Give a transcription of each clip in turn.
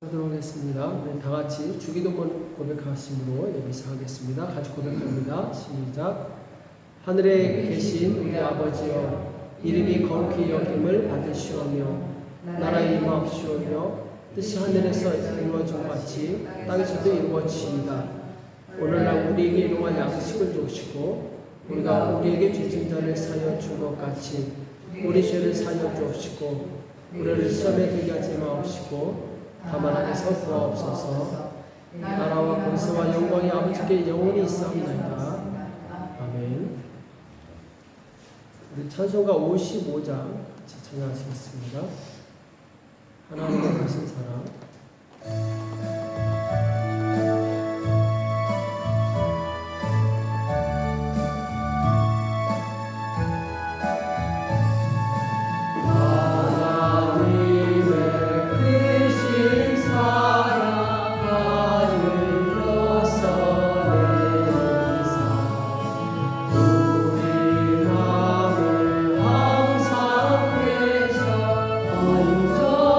하도록 하겠습니다. 우리 다 같이 주기도문 고백하심으로 예배 시작하겠습니다. 같이 고백합니다. 시작. 하늘에 계신 우리 아버지여, 이름이 거룩히 여김을 받으시오며 나라의 임하옵시오며 뜻이 하늘에서 이루어진 것 같이 땅에서도 이루어지이다. 오늘날 우리에게 일용할 양식을 주시고 우리가 우리에게 죄진 자를 사하여 준 것 같이 우리 죄를 사하여 주옵시고 우리를 시험에 들게 하지 마옵시고 다만 안에서 구하옵소서. 나라와 권세와 영광이 아버지께 영원히 있사옵나이다. 아멘. 우리 찬송가 55장 같이 찬양하시겠습니다. 하나님의 가신 사랑.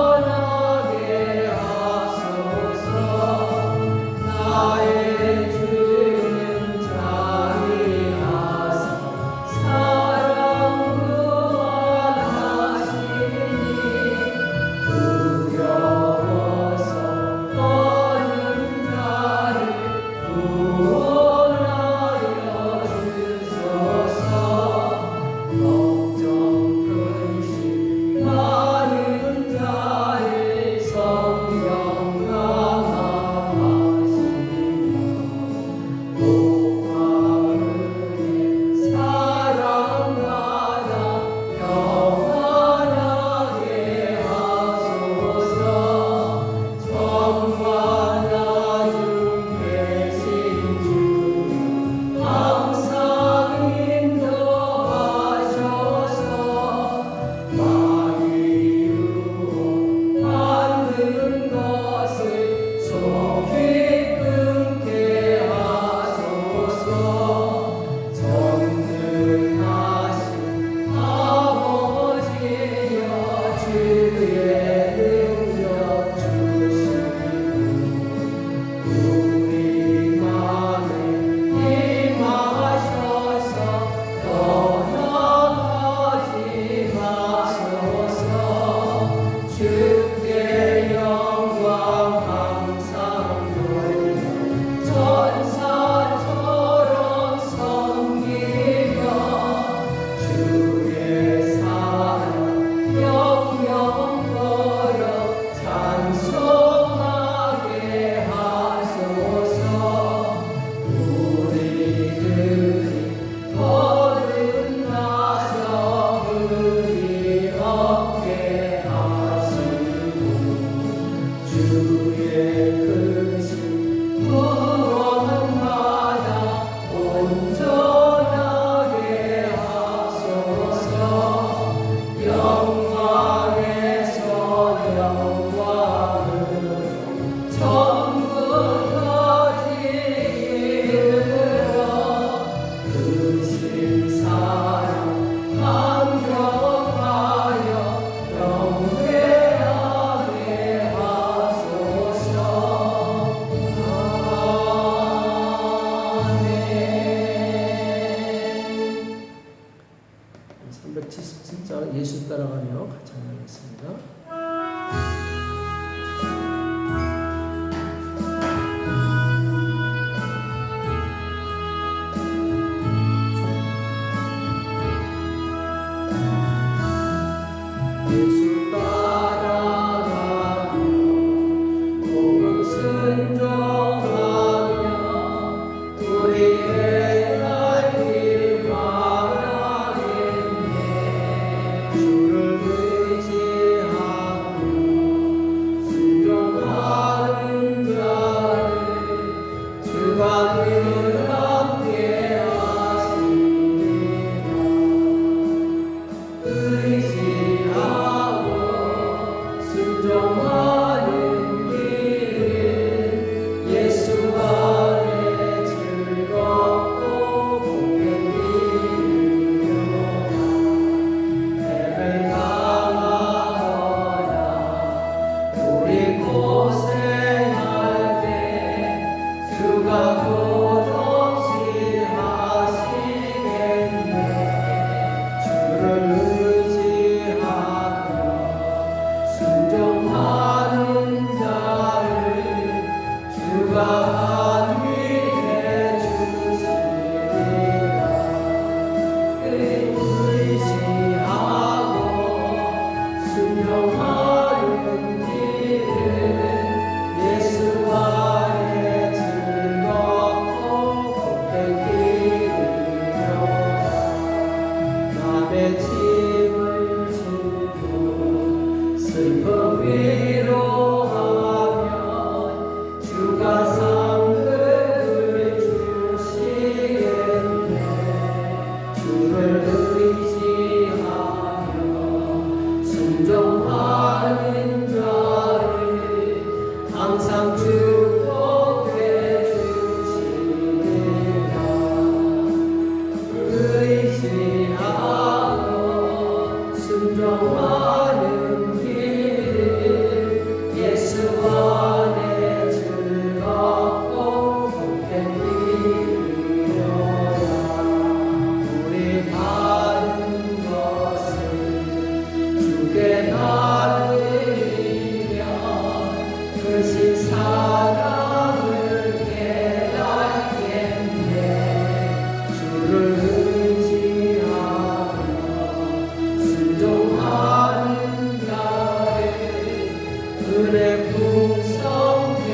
온전하게 크신 사랑을 깨닫겠네. 주를 의지하며 순종하는 자를 은혜 풍성케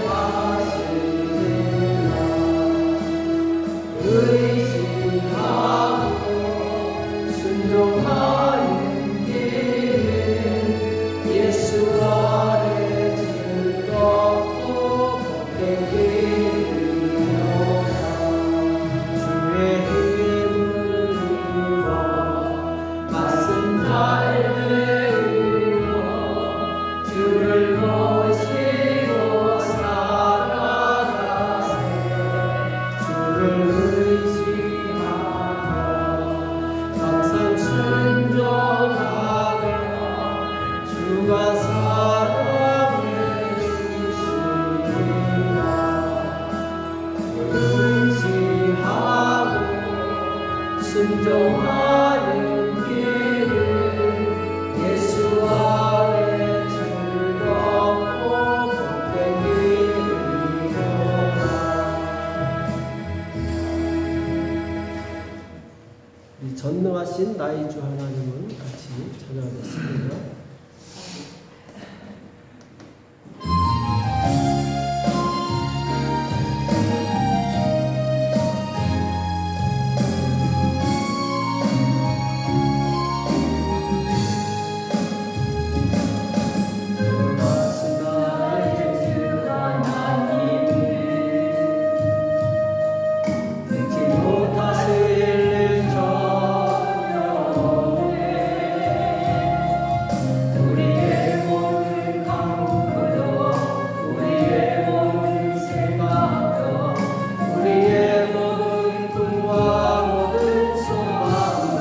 하시리라. 의지하고 순종하는 길은 예수 아래 즐겁고 복된 길이로다. 주의 힘을 입어 가슴 달래으로 주를 모시고 살아가세. 주를 의지하며 항상 순종하며 주가 사랑해 주시리라. 의지하고 순종하는 길은 예수 아래 즐겁고 복된 길이로다. 이 전능하신 나의 주 하나님은 같이 찬양하겠습니다. 전능하신 나의 주 하나님은 듣지 못하실 일 전혀 우리의 모든 강구도 우리의 모든 생각도 우리의 모든 꿈과 모든 소망도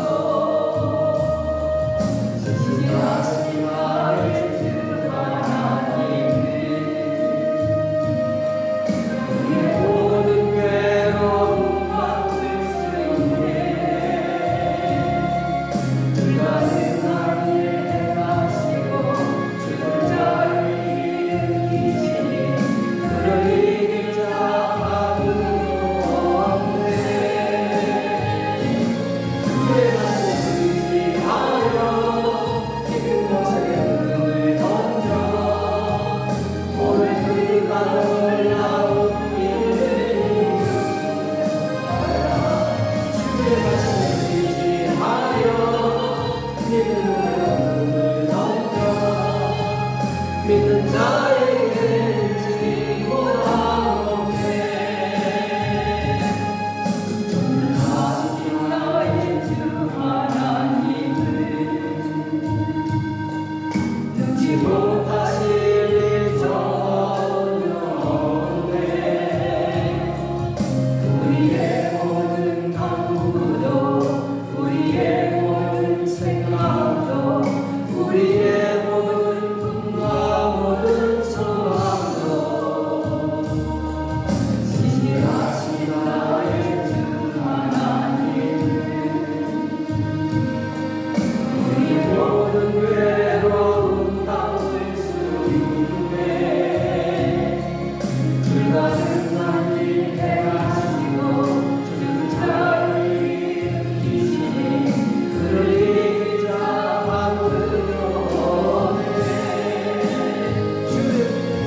지시하신 나의 주 하나님은 우리의 모든 괴로움 바꿀 수 있네. 불가능한 일 행하시고 죽은 자를 일으키시니 그를 이길 자 아무도 없네. 주의 말씀 의지하여 깊은 곳에 눈을 던져 오늘 그가 놀라운 일을 주의 말씀 의지하여 믿음으로 눈을 던져 믿는 자에게는 지고다 없네. 전능하신 나의 주 하나님은 듣지 못하실 일 전혀 없네. 우리의 모든 강구도 우리의 모든 생각도 우리의 모든 꿈과 모든 소망도 지시하신 나의 주 하나님은 우리 모든 외로움 닦을 수 있네. 불가능한 일 행하시고 죽은 자를 일으키시니 그를 이길 자 아무도 없네.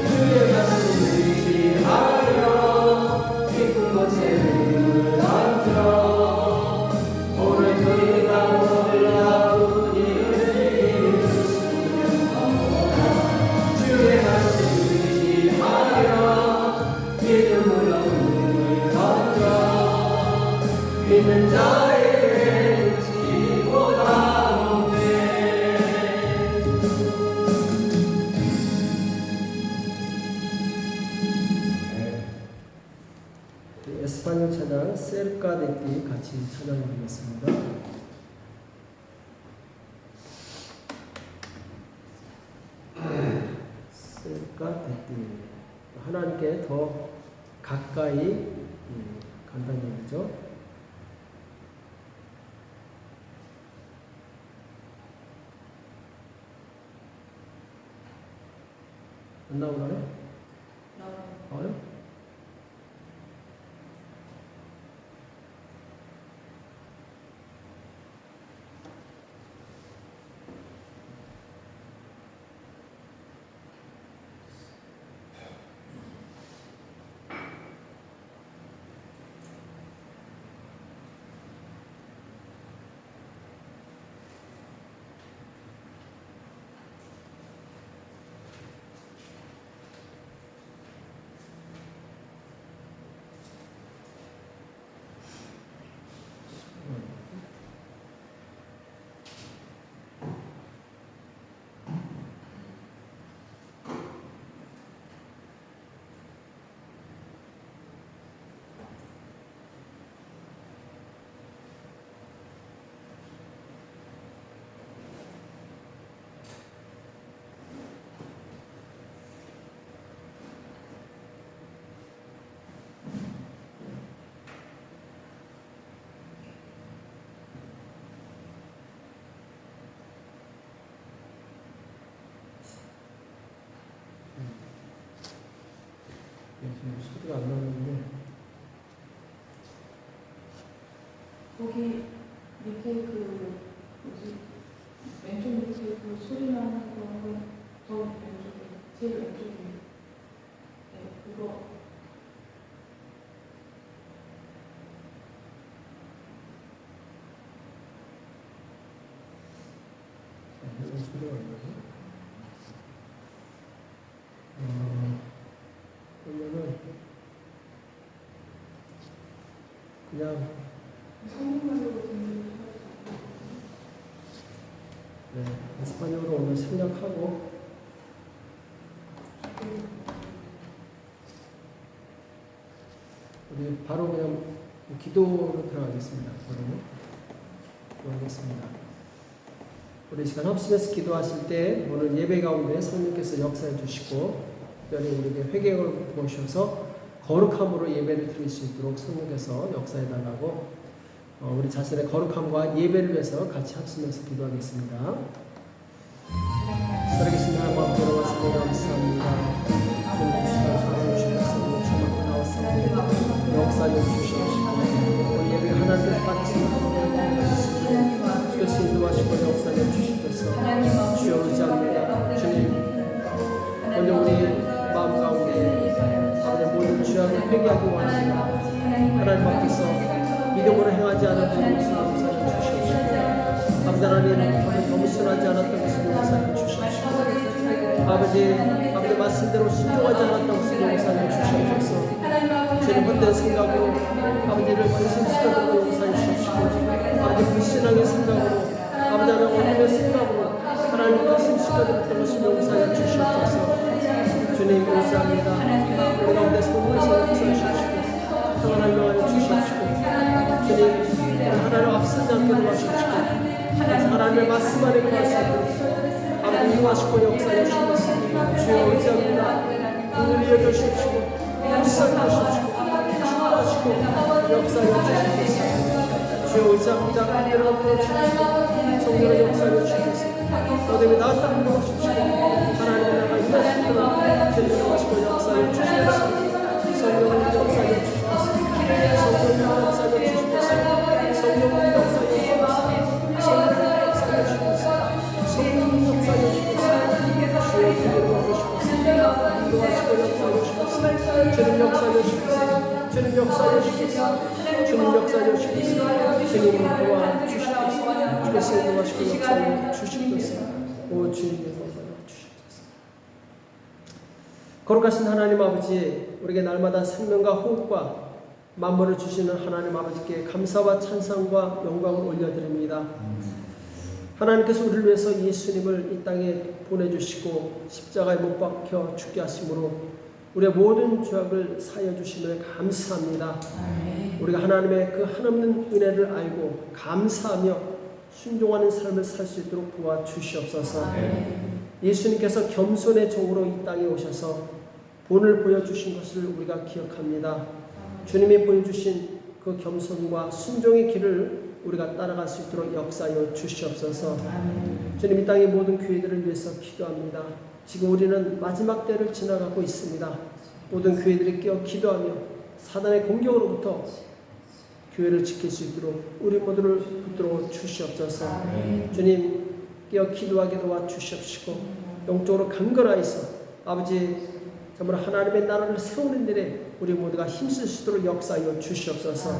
주의 말씀 의지하여 깊은 곳에 눈을 던져 오늘 그가 놀라운 일을 이루시려다. 주의 말씀 의지하여 믿음으로 눈을 던져 믿는 자에게는 지고다 없네. 에스파뇰 찬양 세르카 데티 같이 찬양하겠습니다. 세르카 데티 하나님께 더 가까이 간다는 얘기죠. 안 나오나요? 나와요? 지금 소리가 안 나는데 거기 밑에 그 뭐지 왼쪽 밑에 그 소리 나는 그런 거더 왼쪽에 제일 왼쪽에 네 그거 소리가 안 나죠? 그러면은 그냥 성경으로 듣는 네, 에스파뇰으로 오늘 생략하고 우리 바로 그냥 기도로 들어가겠습니다. 바로 기도하겠습니다. 우리 시간 합심해서 기도하실 때 오늘 예배 가운데 성령께서 역사해 주시고 특별히 우리에게 회개를 보셔서 거룩함으로 예배를 드릴 수 있도록 성령께서 역사해 달라고 우리 자신의 거룩함과 예배를 위해서 같이 합심해서 기도하겠습니다. 살아계신 하나님 아버지 여러분 감사합니다. 주님께서 사랑해 주셔서 주님께 나왔습니다. 역사해 주시옵시고 우리 예배 하나님께서 받으시는 주께서 인도하시고 역사해 주시옵소서. 주여 의지합니다. 주님 먼저 우리 마음 가운데 아버지 모든 죄악을 회개하기 원합니다. 하나님 앞에서 믿음으로 행하지 않았던 것을 용서해 주시옵시고 아버지 하나님 겸손하지 않았던 것을 용서해 주시옵시고 아버지 말씀대로 순종하지 않았던 것을 용서해 주시옵소서. 주님 헛된 생각으로 아버지를 근심시켜드리고 용서해 주시옵시고 아버지 불신앙의 생각으로 아버지 하나님 어둠의 생각으로 하나님을 근심시켜드렸던 것을 용서해 주시옵소서. 주님 감사합니다. 우리 가운데 성령께서 역사해 주시고 평안을 명하여 주시옵시고 주님 하나님 앞서지 않게 도와주시옵시고 하나님의 말씀 안에 거할 수 있도록 아버지 인도하시고 역사해 주시옵소서. 주여 의지합니다. 눈을 열어주시옵시고 역사해 주시옵시고 축복하시고 역사해 주시옵소서. 주여 의지합니다. 하나님을 앞으로 주시고 성령의 역사해 주시옵소서. 어둠이 나왔다는 걸 주시고 하나님의 나라가 임하시도록 주님하시고 역사해 주시옵소서. 성령의 역사해 주시옵소서. 성령의 역사해 주시옵소서. 성령의 역사해 주시옵소서. 성령의 역사해 주시옵소서. 성령의 역사해 주시옵소서. 주여 기도를 주시옵소서. 인도하시고 역사해 주시옵소서. 주님 역사해 주시옵소서. 주님 역사해 주시옵소서. 주님 역사해 주시옵소서. 주님 도와주시옵소서. 주께서 인도하시고 역사해 주시옵소서. 오 주님의 역사해 주시옵소서. 거룩하신 하나님 아버지, 우리에게 날마다 생명과 호흡과 만물을 주시는 하나님 아버지께 감사와 찬송과 영광을 올려드립니다. 하나님께서 우리를 위해서 예수님을 이 땅에 보내주시고 십자가에 못 박혀 죽게 하심으로 우리의 모든 죄악을 사하여 주심을 감사합니다. 우리가 하나님의 그 한없는 은혜를 알고 감사하며 순종하는 삶을 살 수 있도록 도와주시옵소서. 예수님께서 겸손의 종으로 이 땅에 오셔서 본을 보여주신 것을 우리가 기억합니다. 주님이 보여주신 그 겸손과 순종의 길을 우리가 따라갈 수 있도록 역사하여 주시옵소서. 주님 이 땅의 모든 교회들을 위해서 기도합니다. 지금 우리는 마지막 때를 지나가고 있습니다. 모든 교회들이 깨어 기도하며 사단의 공격으로부터 교회를 지킬 수 있도록 우리 모두를 붙들어 주시옵소서. 주님 깨어 기도하게 도와주시옵시고 영적으로 강건하여서 아버지 정말 하나님의 나라를 세우는 일에 우리 모두가 힘쓸 수 있도록 역사하여 주시옵소서.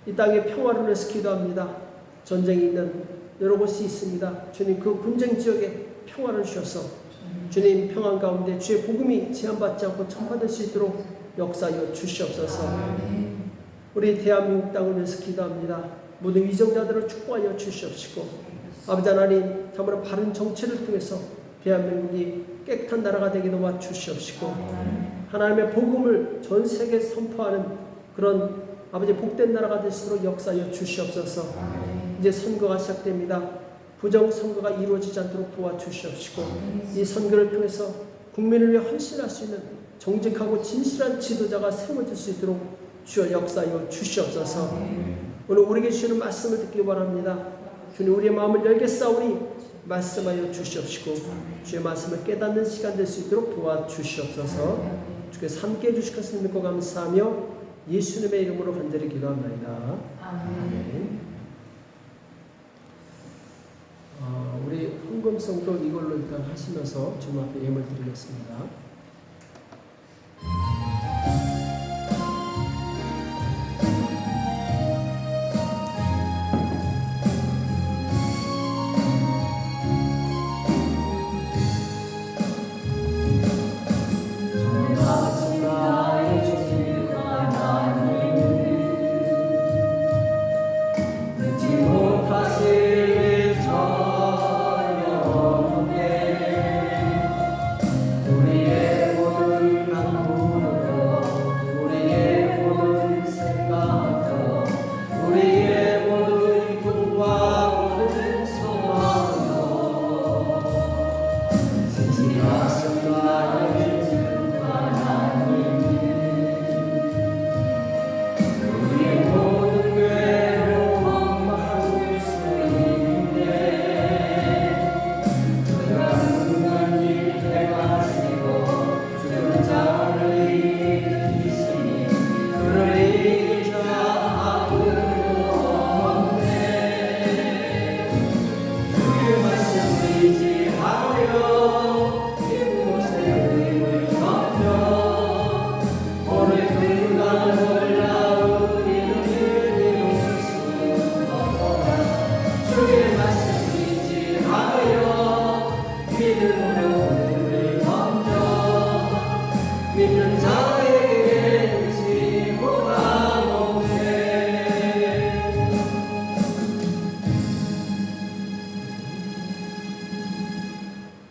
이 땅에 평화를 위해서 기도합니다. 전쟁이 있는 여러 곳이 있습니다. 주님 그 분쟁 지역에 평화를 주셔서 주님 평안 가운데 주의 복음이 제한받지 않고 전파될 수 있도록 역사하여 주시옵소서. 우리 대한민국 땅을 위해서 기도합니다. 모든 위정자들을 축복하여 주시옵시고 아버지 하나님 참으로 바른 정치를 통해서 대한민국이 깨끗한 나라가 되게 도와 주시옵시고 하나님의 복음을 전 세계에 선포하는 그런 아버지 복된 나라가 될 수 있도록 역사하여 주시옵소서. 이제 선거가 시작됩니다. 부정 선거가 이루어지지 않도록 도와주시옵시고 이 선거를 통해서 국민을 위해 헌신할 수 있는 정직하고 진실한 지도자가 세워질 수 있도록 주여 역사하여 주시옵소서. 오늘 우리에게 주시는 말씀을 듣기 바랍니다. 주님 우리의 마음을 열게 싸우니 말씀하여 주시옵시고 주의 말씀을 깨닫는 시간 될 수 있도록 도와주시옵소서. 주께서 함께해 주실 것을 믿고 감사하며 예수님의 이름으로 간절히 기도합니다. 아멘. 우리 헌금성도 이걸로 일단 하시면서 주님 앞에 예물 드리겠습니다.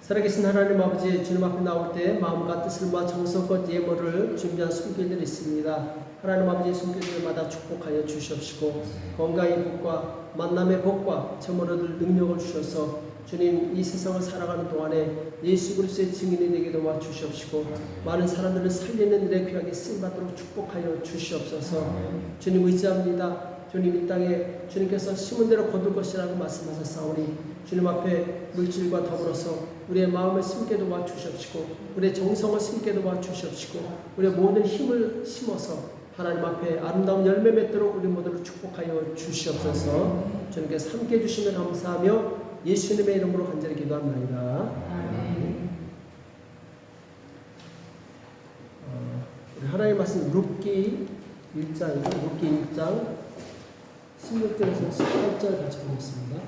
살아계신 하나님 아버지 주님 앞에 나올 때 마음과 뜻을과 정성껏 예물을 준비한 손길들이 있습니다. 하나님 아버지 손길들마다 축복하여 주시옵시고 건강의 복과 만남의 복과 점을 얻을 능력을 주셔서 주님 이 세상을 살아가는 동안에 예수 그리스도의 증인이 되게 도와 주시옵시고 많은 사람들을 살리는 일에 귀하게 쓰임받도록 축복하여 주시옵소서. 주님 의지합니다. 주님 이 땅에 주님께서 심은 대로 거둘 것이라고 말씀하셨사오니 주님 앞에 물질과 더불어서 우리의 마음을 심게 도와 주시옵시고 우리의 정성을 심게 도와 주시옵시고 우리의 모든 힘을 심어서 하나님 앞에 아름다운 열매 맺도록 우리 모두를 축복하여 주시옵소서. 주님께서 함께 해주시면 감사하며 예수님의 이름으로 간절히 기도합니다. 우리 하나님의 말씀 룻기 1장이고 룻기 1장 16절에서 18절 같이 보겠습니다.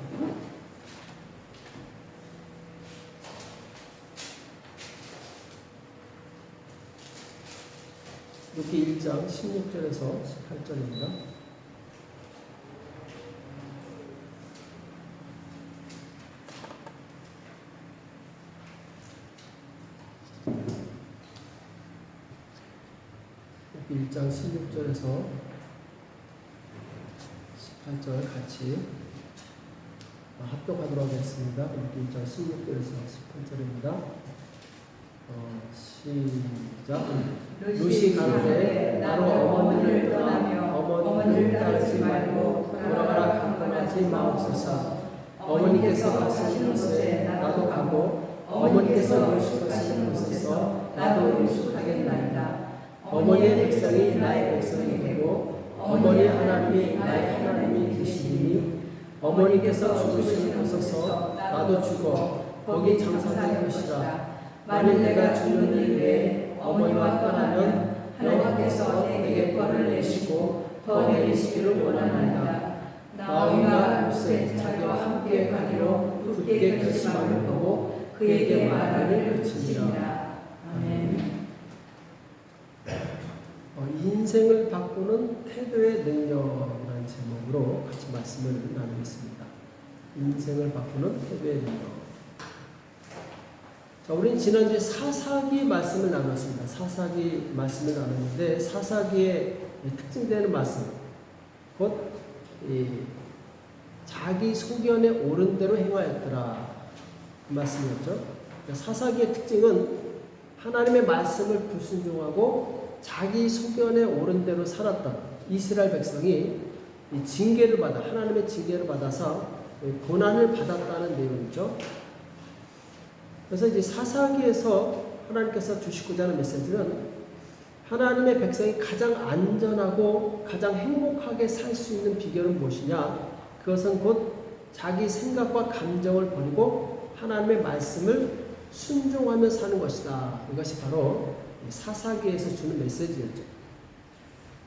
룻기 1장 16절에서 18절입니다. 룻기 1장 16절에서 18절 같이 합독하도록 하겠습니다. 룻기 1장 16절에서 18절입니다. 시작. 룻이 가로되 나로 어머니를 떠나며 어머니를 따르지 말고 돌아가라 강권하지 마옵소서. 어머니께서 가시는 곳에 나도 가고 어머니께서 음식하시는 곳에서 나도 음식하겠나이다. 어머니의 백성이 나의 백성이 되고 어머니 하나님이 나의 하나님이 되시리니 어머니께서 죽으신 곳에서 나도 죽어 거기 장사될 것이라. 만일 내가 죽는 일 외에 어머니와 떠나면 여호와께서 내게 벌을 내시고 더 내리시기를 원하나이다. 나오미가 루세 자기와 함께 가기로 굳게 결심함을 보고 그에게 말하기를 그치니라. 아멘. 인생을 바꾸는 태도의 능력이라는 제목으로 같이 말씀을 나누겠습니다. 인생을 바꾸는 태도의 능력. 자, 우리는 지난주에 사사기 말씀을 나눴습니다. 사사기 말씀을 나눴는데 사사기의 특징되는 말씀, 곧 자기 소견에 옳은 대로 행하였더라, 그 말씀이었죠. 사사기의 특징은 하나님의 말씀을 불순종하고 자기 소견에 옳은 대로 살았던 이스라엘 백성이 징계를 받아, 하나님의 징계를 받아서 고난을 받았다는 내용이죠. 그래서 이제 사사기에서 하나님께서 주시고자 하는 메시지는 하나님의 백성이 가장 안전하고 가장 행복하게 살 수 있는 비결은 무엇이냐? 그것은 곧 자기 생각과 감정을 버리고 하나님의 말씀을 순종하며 사는 것이다. 이것이 바로 사사기에서 주는 메시지였죠.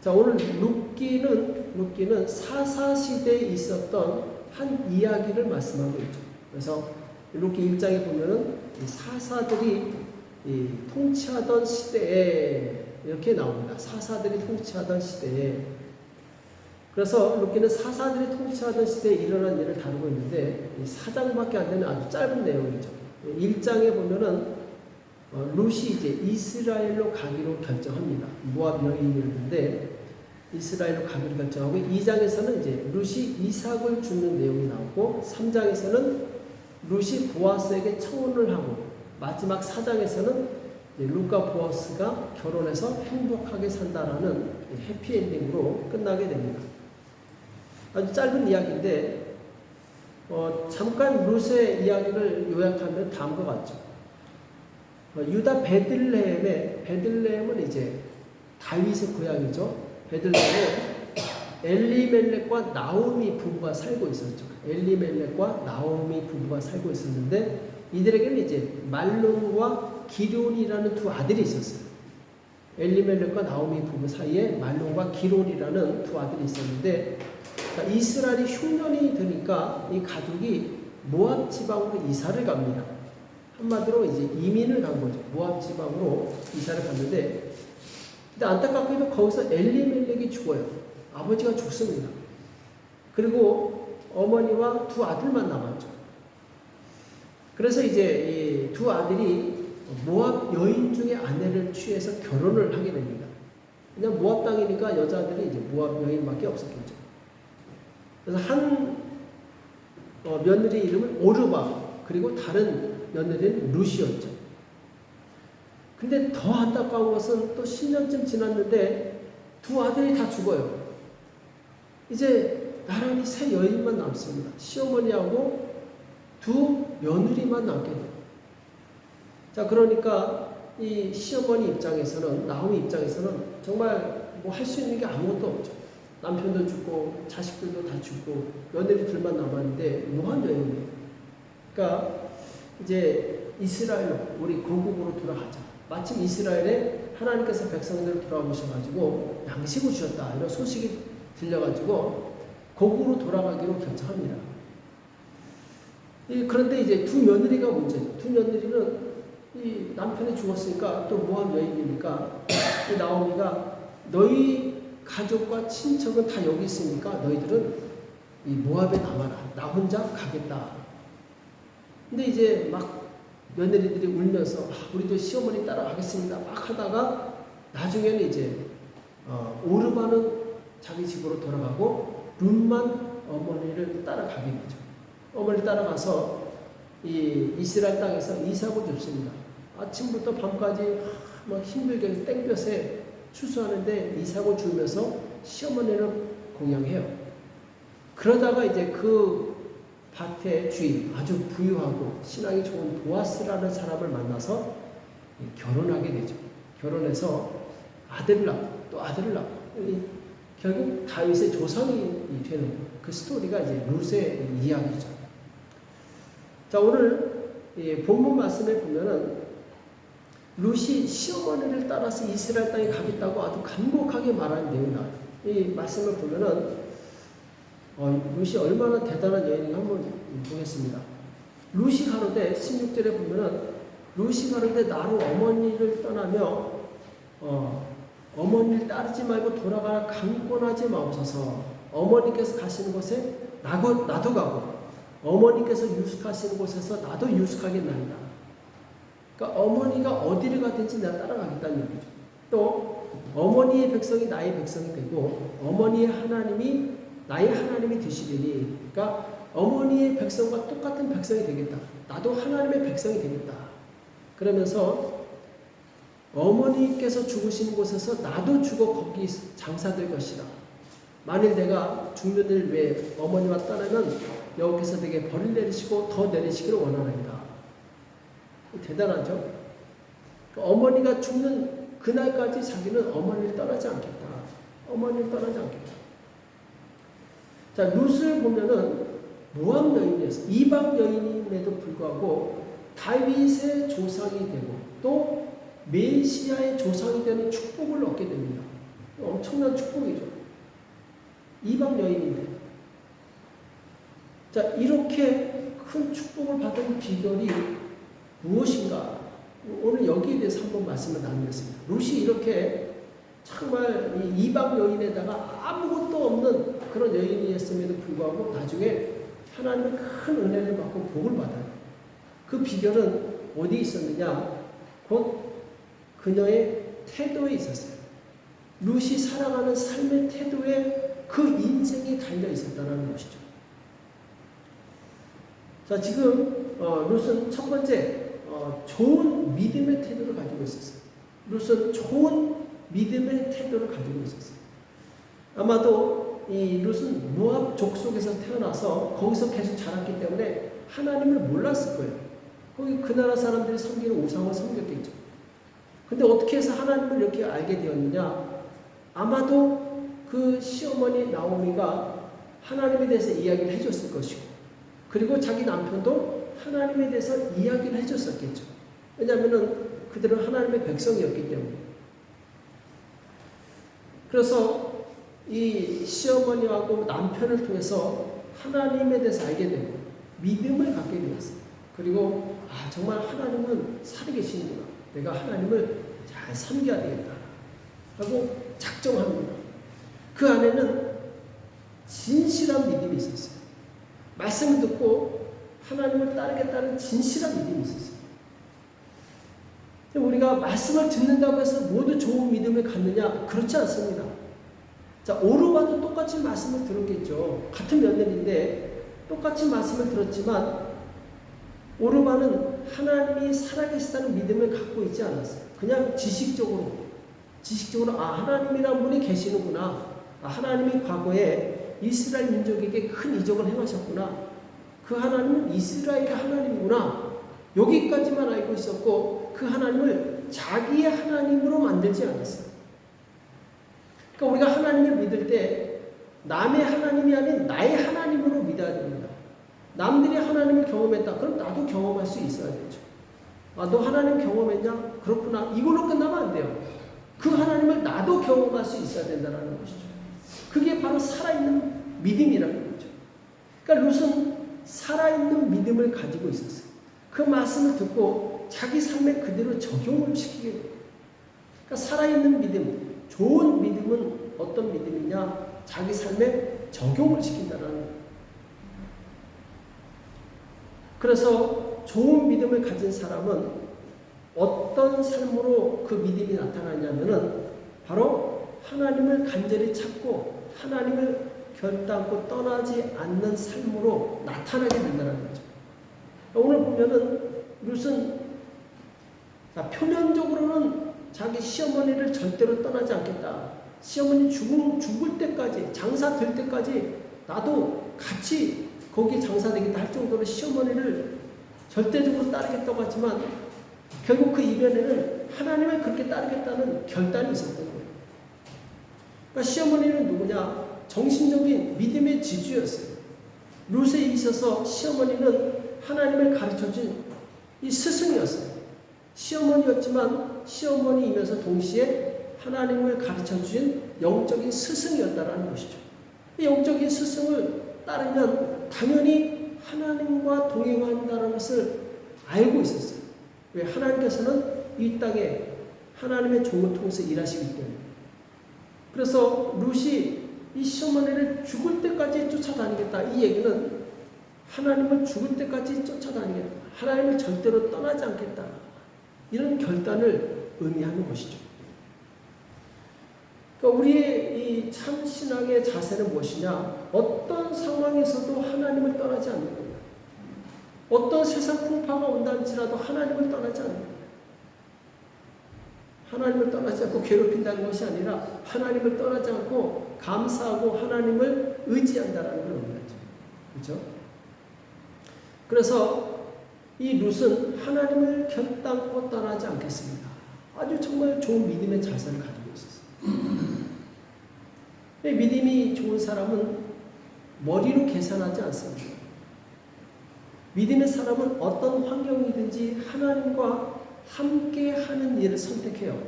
자, 오늘 룻기는 사사시대에 있었던 한 이야기를 말씀하고 있죠. 그래서 룻기 1장에 보면은 이 사사들이 통치하던 시대에 이렇게 나옵니다. 사사들이 통치하던 시대에. 그래서 룻기는 사사들이 통치하던 시대에 일어난 일을 다루고 있는데 4장밖에 안 되는 아주 짧은 내용이죠. 1장에 보면은 룻이 이제 이스라엘로 가기로 결정합니다. 모압 여인이었는데 이스라엘로 가기로 결정하고 2장에서는 이제 룻이 이삭을 주는 내용이 나오고 3장에서는 룻이 보아스에게 청혼을 하고 마지막 4장에서는 룻과 보아스가 결혼해서 행복하게 산다라는 해피엔딩으로 끝나게 됩니다. 아주 짧은 이야기인데 잠깐 룻의 이야기를 요약하면 다음과 같죠. 유다 베들레헴은 이제 다윗의 고향이죠. 베들레헴에 엘리멜렉과 나오미 부부가 살고 있었죠. 엘리멜렉과 나오미 부부가 살고 있었는데 이들에게는 이제 말론과 기론이라는 두 아들이 있었어요. 엘리멜렉과 나오미 부부 사이에 말론과 기론이라는 두 아들이 있었는데 이스라엘이 흉년이 드니까 이 가족이 모압 지방으로 이사를 갑니다. 한마디로 이제 이민을 간 거죠. 모압 지방으로 이사를 갔는데 근데 안타깝게도 거기서 엘리멜렉이 죽어요. 아버지가 죽습니다. 그리고 어머니와 두 아들만 남았죠. 그래서 이제 이 두 아들이 모압 여인 중에 아내를 취해서 결혼을 하게 됩니다. 그냥 모압 땅이니까 여자들이 이제 모압 여인밖에 없었겠죠. 그래서 한 며느리 이름은 오르바, 그리고 다른 며느리는 룻이었죠. 근데 더 안타까운 것은 또 10년쯤 지났는데 두 아들이 다 죽어요. 이제 나란히 세 여인만 남습니다. 시어머니하고 두 며느리만 남게 돼요. 자, 그러니까 이 시어머니 입장에서는, 나오미 입장에서는 정말 뭐 할 수 있는 게 아무것도 없죠. 남편도 죽고 자식들도 다 죽고 며느리들만 남았는데 뭐한 여인이에요. 그러니까 이제 이스라엘로 우리 고국으로 돌아가자. 마침 이스라엘에 하나님께서 백성들을 돌아오셔가지고 양식을 주셨다, 이런 소식이 들려가지고 고국으로 돌아가기로 결정합니다. 그런데 이제 두 며느리가 문제죠. 두 며느리는 이 남편이 죽었으니까 또 모압 여인이니까 이 나오미가 너희 가족과 친척은 다 여기 있으니까 너희들은 이 모압에 남아라. 나 혼자 가겠다. 근데 이제 막 며느리들이 울면서 우리도 시어머니 따라가겠습니다 막 하다가 나중에는 이제 오르바는 자기 집으로 돌아가고 룻만 어머니를 따라가게 되죠. 어머니 따라가서 이 이스라엘 땅에서 이삭을 줍습니다. 아침부터 밤까지 막 힘들게 땡볕에 추수하는데 이삭을 주면서 시어머니를 공양해요. 그러다가 이제 그 밭의 주인, 아주 부유하고 신앙이 좋은 보아스라는 사람을 만나서 결혼하게 되죠. 결혼해서 아들을 낳고 또 아들을 낳고 결국 다윗의 조상이 되는 그 스토리가 이제 룻의 이야기죠. 자, 오늘 본문 말씀에 보면은 룻이 시어머니를 따라서 이스라엘 땅에 가겠다고 아주 간곡하게 말하는 내용이 나와요. 이 말씀을 보면은 룻이 얼마나 대단한 여인인가 한번 보겠습니다. 룻이 가로되 16절에 보면은 룻이 가로되 나로 어머니를 떠나며 어머니를 따르지 말고 돌아가 강권하지 마옵소서. 어머니께서 가시는 곳에 나도 가고 어머니께서 유숙하시는 곳에서 나도 유숙하겠나이다. 그러니까 어머니가 어디를 가든지 내가 따라가겠다는 얘기죠. 또 어머니의 백성이 나의 백성이 되고 어머니의 하나님이 나의 하나님이 되시리니, 그러니까 어머니의 백성과 똑같은 백성이 되겠다. 나도 하나님의 백성이 되겠다. 그러면서 어머니께서 죽으신 곳에서 나도 죽어 거기 장사될 것이다. 만일 내가 죽는 일 외에 어머니와 떠나면 여호와께서 내게 벌을 내리시고 더 내리시기를 원하나이다. 대단하죠? 어머니가 죽는 그날까지 자기는 어머니를 떠나지 않겠다. 어머니를 떠나지 않겠다. 자, 룻을 보면은 모압 여인이었어요. 이방 여인임에도 불구하고 다윗의 조상이 되고 또 메시아의 조상이 되는 축복을 얻게 됩니다. 엄청난 축복이죠. 이방 여인인데. 자, 이렇게 큰 축복을 받은 비결이 무엇인가? 오늘 여기에 대해서 한번 말씀을 나누겠습니다. 룻이 이렇게 정말 이 이방 여인에다가 아무것도 없는 그런 여인이었음에도 불구하고 나중에 하나님의 큰 은혜를 받고 복을 받아요. 그 비결은 어디에 있었느냐? 곧 그녀의 태도에 있었어요. 룻이 살아가는 삶의 태도에 그 인생이 달려 있었다는 것이죠. 자, 지금 룻은 첫 번째 좋은 믿음의 태도를 가지고 있었어요. 룻은 좋은 믿음의 태도를 가지고 있었어요. 아마도 이 룻은 모압 족속에서 태어나서 거기서 계속 자랐기 때문에 하나님을 몰랐을 거예요. 거기 그 나라 사람들이 섬기는 우상을 섬겼겠죠. 근데 어떻게 해서 하나님을 이렇게 알게 되었느냐? 아마도 그 시어머니 나오미가 하나님에 대해서 이야기를 해줬을 것이고, 그리고 자기 남편도 하나님에 대해서 이야기를 해줬었겠죠. 왜냐하면 그들은 하나님의 백성이었기 때문에. 그래서 이 시어머니하고 남편을 통해서 하나님에 대해서 알게 되고 믿음을 갖게 되었어요. 그리고 정말 하나님은 살아계시는구나. 내가 하나님을 잘 섬겨야 되겠다 하고 작정합니다. 그 안에는 진실한 믿음이 있었어요. 말씀을 듣고 하나님을 따르겠다는 진실한 믿음이 있었어요. 우리가 말씀을 듣는다고 해서 모두 좋은 믿음을 갖느냐? 그렇지 않습니다. 자, 오르바도 똑같이 말씀을 들었겠죠. 같은 며느리인데 똑같이 말씀을 들었지만 오르바는 하나님이 살아계시다는 믿음을 갖고 있지 않았어요. 그냥 지식적으로 하나님이란 분이 계시는구나. 하나님이 과거에 이스라엘 민족에게 큰 이적을 행하셨구나. 그 하나님은 이스라엘의 하나님이구나. 여기까지만 알고 있었고 그 하나님을 자기의 하나님으로 만들지 않았어요. 그러니까 우리가 하나님을 믿을 때 남의 하나님이 아닌 나의 하나님으로 믿어야 됩니다. 남들이 하나님을 경험했다. 그럼 나도 경험할 수 있어야 되죠. 너 하나님 경험했냐? 그렇구나. 이걸로 끝나면 안 돼요. 그 하나님을 나도 경험할 수 있어야 된다는 것이죠. 그게 바로 살아있는 믿음이라는 거죠. 그러니까 룻은 살아있는 믿음을 가지고 있었어요. 그 말씀을 듣고 자기 삶에 그대로 적용을 시키게 돼요. 그러니까 살아있는 믿음, 좋은 믿음은 어떤 믿음이냐? 자기 삶에 적용을 시킨다는 거예요. 그래서 좋은 믿음을 가진 사람은 어떤 삶으로 그 믿음이 나타나냐면은 바로 하나님을 간절히 찾고 하나님을 결단코 떠나지 않는 삶으로 나타나게 된다는 거죠. 오늘 보면은 룻은 표면적으로는 자기 시어머니를 절대로 떠나지 않겠다. 시어머니 죽을 때까지, 장사 될 때까지 나도 같이 거기 장사되겠다 할 정도로 시어머니를 절대적으로 따르겠다고 하지만 결국 그 이변에는 하나님을 그렇게 따르겠다는 결단이 있었던 거예요. 그러니까 시어머니는 누구냐? 정신적인 믿음의 지주였어요. 룻에 있어서 시어머니는 하나님을 가르쳐준 이 스승이었어요. 시어머니였지만 시어머니이면서 동시에 하나님을 가르쳐준 영적인 스승이었다라는 것이죠. 이 영적인 스승을 따르면 당연히 하나님과 동행한다는 것을 알고 있었어요. 왜? 하나님께서는 이 땅에 하나님의 종을 통해서 일하시기 때문에. 그래서 룻이 이 시어머니를 죽을 때까지 쫓아다니겠다. 이 얘기는 하나님을 죽을 때까지 쫓아다니겠다. 하나님을 절대로 떠나지 않겠다. 이런 결단을 의미하는 것이죠. 그러니까 우리의 이 참 신앙의 자세는 무엇이냐? 어떤 상황에서도 하나님을 떠나지 않는 겁니다. 어떤 세상 풍파가 온다할지라도 하나님을 떠나지 않는 겁니다. 하나님을 떠나지 않고 괴롭힌다는 것이 아니라 하나님을 떠나지 않고 감사하고 하나님을 의지한다는 걸 의미하죠. 그렇죠? 그래서 이 룻은 하나님을 결단코 떠나지 않겠습니다. 아주 정말 좋은 믿음의 자세를 가지고 있었어요. 믿음이 좋은 사람은 머리로 계산하지 않습니다. 믿음의 사람은 어떤 환경이든지 하나님과 함께 하는 일을 선택해요.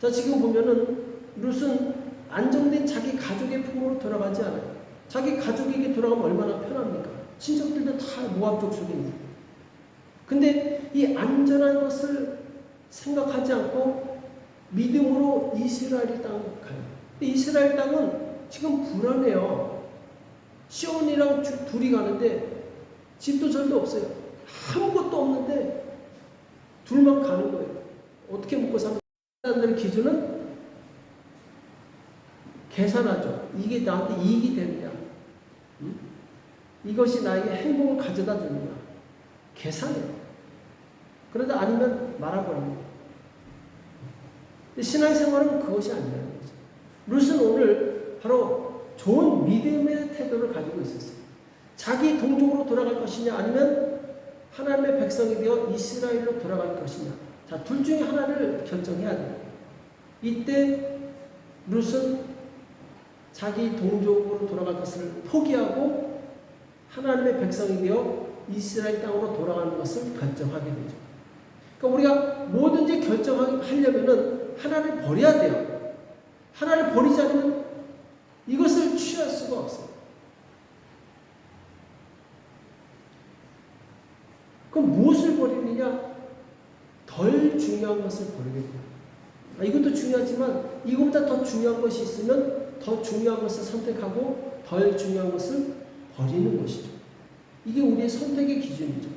자, 지금 보면은 룻은 안정된 자기 가족의 품으로 돌아가지 않아요. 자기 가족에게 돌아가면 얼마나 편합니까? 친척들도 다 모압 족속입니다. 근데 이 안전한 것을 생각하지 않고 믿음으로 이스라엘 땅 가요. 이스라엘 땅은 지금 불안해요. 시온이랑 둘이 가는데 집도 절도 없어요. 아무것도 없는데 둘만 가는 거예요. 어떻게 먹고 사는 사람들의 기준은 계산하죠. 이게 나한테 이익이 되느냐, 이것이 나에게 행복을 가져다 주느냐, 계산해요. 그러다 아니면 말아버립니다. 신앙생활은 그것이 아니라는 거죠. 룻은 오늘 바로 좋은 믿음의 태도를 가지고 있었어요. 자기 동족으로 돌아갈 것이냐 아니면 하나님의 백성이 되어 이스라엘로 돌아갈 것이냐. 자, 둘 중에 하나를 결정해야 돼요. 이때 룻은 자기 동족으로 돌아갈 것을 포기하고 하나님의 백성이 되어 이스라엘 땅으로 돌아가는 것을 결정하게 되죠. 그러니까 우리가 뭐든지 결정하려면 하나를 버려야 돼요. 하나를 버리지 않으면 이것을 취할 수가 없어요. 그럼 무엇을 버리느냐? 덜 중요한 것을 버리게 돼요. 이것도 중요하지만 이것보다 더 중요한 것이 있으면 더 중요한 것을 선택하고 덜 중요한 것을 버리는 것이죠. 이게 우리의 선택의 기준이죠.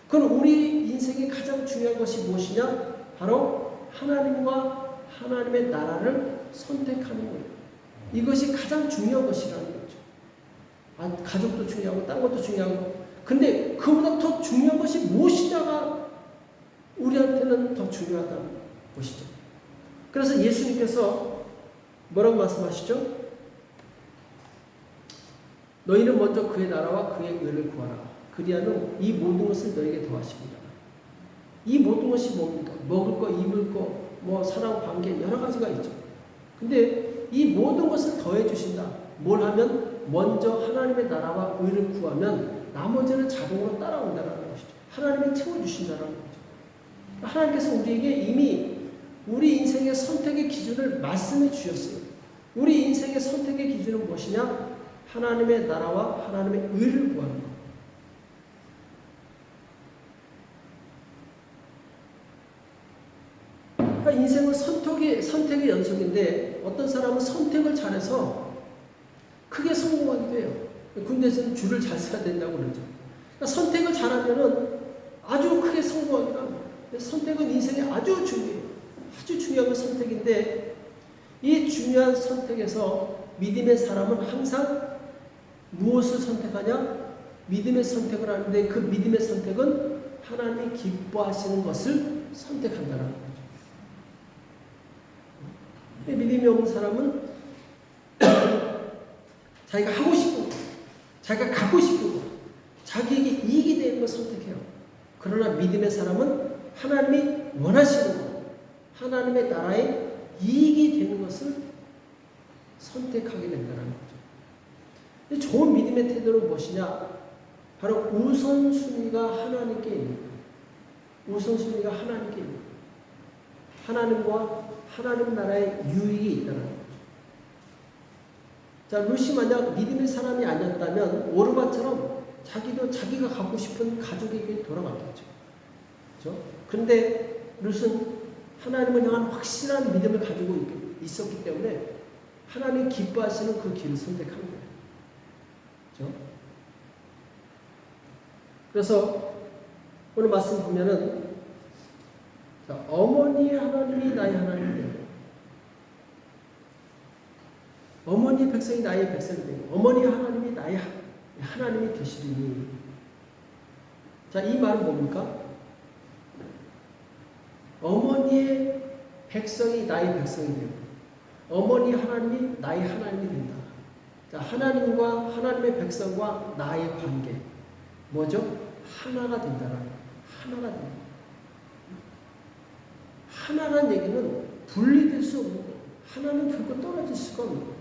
그럼 우리 인생의 가장 중요한 것이 무엇이냐? 바로 하나님과 하나님의 나라를 선택하는 거예요. 이것이 가장 중요한 것이라는 거죠. 가족도 중요하고 딴 것도 중요하고, 근데 그보다 더 중요한 것이 무엇이냐가 우리한테는 더 중요하다는 것이죠. 그래서 예수님께서 뭐라고 말씀하시죠? 너희는 먼저 그의 나라와 그의 의를 구하라. 그리하면 이 모든 것을 너에게 더하십니다. 이 모든 것이 뭡니까? 먹을 거, 입을 거, 뭐 사랑, 관계 여러 가지가 있죠. 근데 이 모든 것을 더해 주신다. 뭘 하면? 먼저 하나님의 나라와 의를 구하면 나머지는 자동으로 따라온다는 것이죠. 하나님이 채워주신다는 거죠. 하나님께서 우리에게 이미 우리 인생의 선택의 기준을 말씀해 주셨어요. 우리 인생의 선택의 기준은 무엇이냐? 하나님의 나라와 하나님의 의를 구하는 것. 그러니까 인생은 선택의 연속인데 어떤 사람은 선택을 잘해서 크게 성공하기도 해요. 군대에서는 줄을 잘 서야 된다고 그러죠. 그러니까 선택을 잘하면은 아주 크게 성공하기도 합니다. 선택은 인생에 아주 중요해요. 아주 중요한 선택인데 이 중요한 선택에서 믿음의 사람은 항상 무엇을 선택하냐? 믿음의 선택을 하는데 그 믿음의 선택은 하나님이 기뻐하시는 것을 선택한다는 거죠. 믿음이 없는 사람은 자기가 하고 싶은 거, 자기가 갖고 싶은 것, 자기에게 이익이 되는 걸 선택해요. 그러나 믿음의 사람은 하나님이 원하시는 것, 하나님의 나라에 이익이 되는 것을 선택하게 된다는 거죠. 좋은 믿음의 태도는 무엇이냐? 바로 우선순위가 하나님께 있는 거예요. 우선순위가 하나님께 있는 거예요. 하나님과 하나님 나라의 유익이 있다는 거죠. 자, 루시 만약 믿음의 사람이 아니었다면 오르바처럼 자기도 자기가 갖고 싶은 가족에게 돌아갔겠죠. 그렇죠? 그런데 룻은 하나님을 향한 확실한 믿음을 가지고 있었기 때문에 하나님 기뻐하시는 그 길을 선택한 거예요. 그렇죠? 그래서 오늘 말씀 보면은 자, 어머니의 하나님이 나의 하나님이에요. 어머니의 백성이 나의 백성이 되고 어머니의 하나님이 나의 하나님이 되시리니. 자, 이 말은 뭡니까? 어머니의 백성이 나의 백성이 되고 어머니 하나님이 나의 하나님이 된다. 자, 하나님과 하나님의 백성과 나의 관계 뭐죠? 하나가 된다라는 거예요. 하나가 된다. 하나라는 얘기는 분리될 수 없는 거예요. 하나는 결코 떨어질 수가 없는 거예요.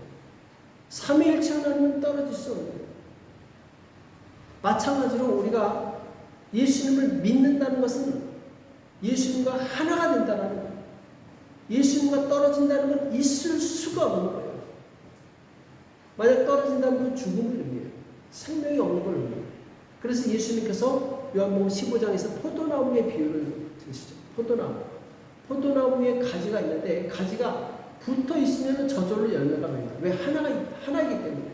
삼위일체 하나님은 떨어질 수 없는 거예요. 마찬가지로 우리가 예수님을 믿는다는 것은 예수님과 하나가 된다는 거예요. 예수님과 떨어진다는 건 있을 수가 없는 거예요. 만약 떨어진다면 그 죽음을 의미해요. 생명이 없는 걸 의미해요. 그래서 예수님께서 요한복음 15장에서 포도나무의 비유를 드시죠. 포도나무 위에 가지가 있는데 가지가 붙어 있으면 저절로 열매가 맺는다. 왜? 하나이기 때문에.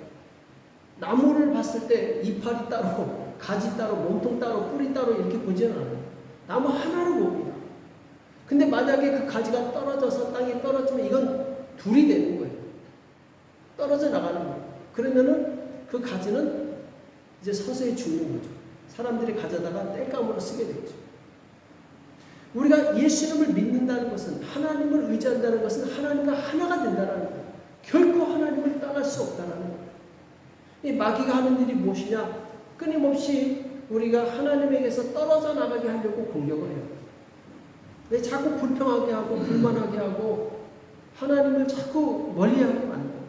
나무를 봤을 때 이파리 따로, 가지 따로, 몸통 따로, 뿌리 따로 이렇게 보지는 않아요. 나무 하나로 봅니다. 근데 만약에 그 가지가 떨어져서 땅에 떨어지면 이건 둘이 되는 거예요. 떨어져 나가는 거예요. 그러면은 그 가지는 이제 서서히 죽는 거죠. 사람들이 가져다가 땔감으로 쓰게 되죠. 우리가 예수님을 믿는다는 것은, 하나님을 의지한다는 것은 하나님과 하나가 된다는 거예요. 결코 하나님을 떠날 수 없다는 거예요. 이 마귀가 하는 일이 무엇이냐? 끊임없이 우리가 하나님에게서 떨어져 나가게 하려고 공격을 해요. 왜 자꾸 불평하게 하고 불만하게 하고 하나님을 자꾸 멀리하게 만들어요.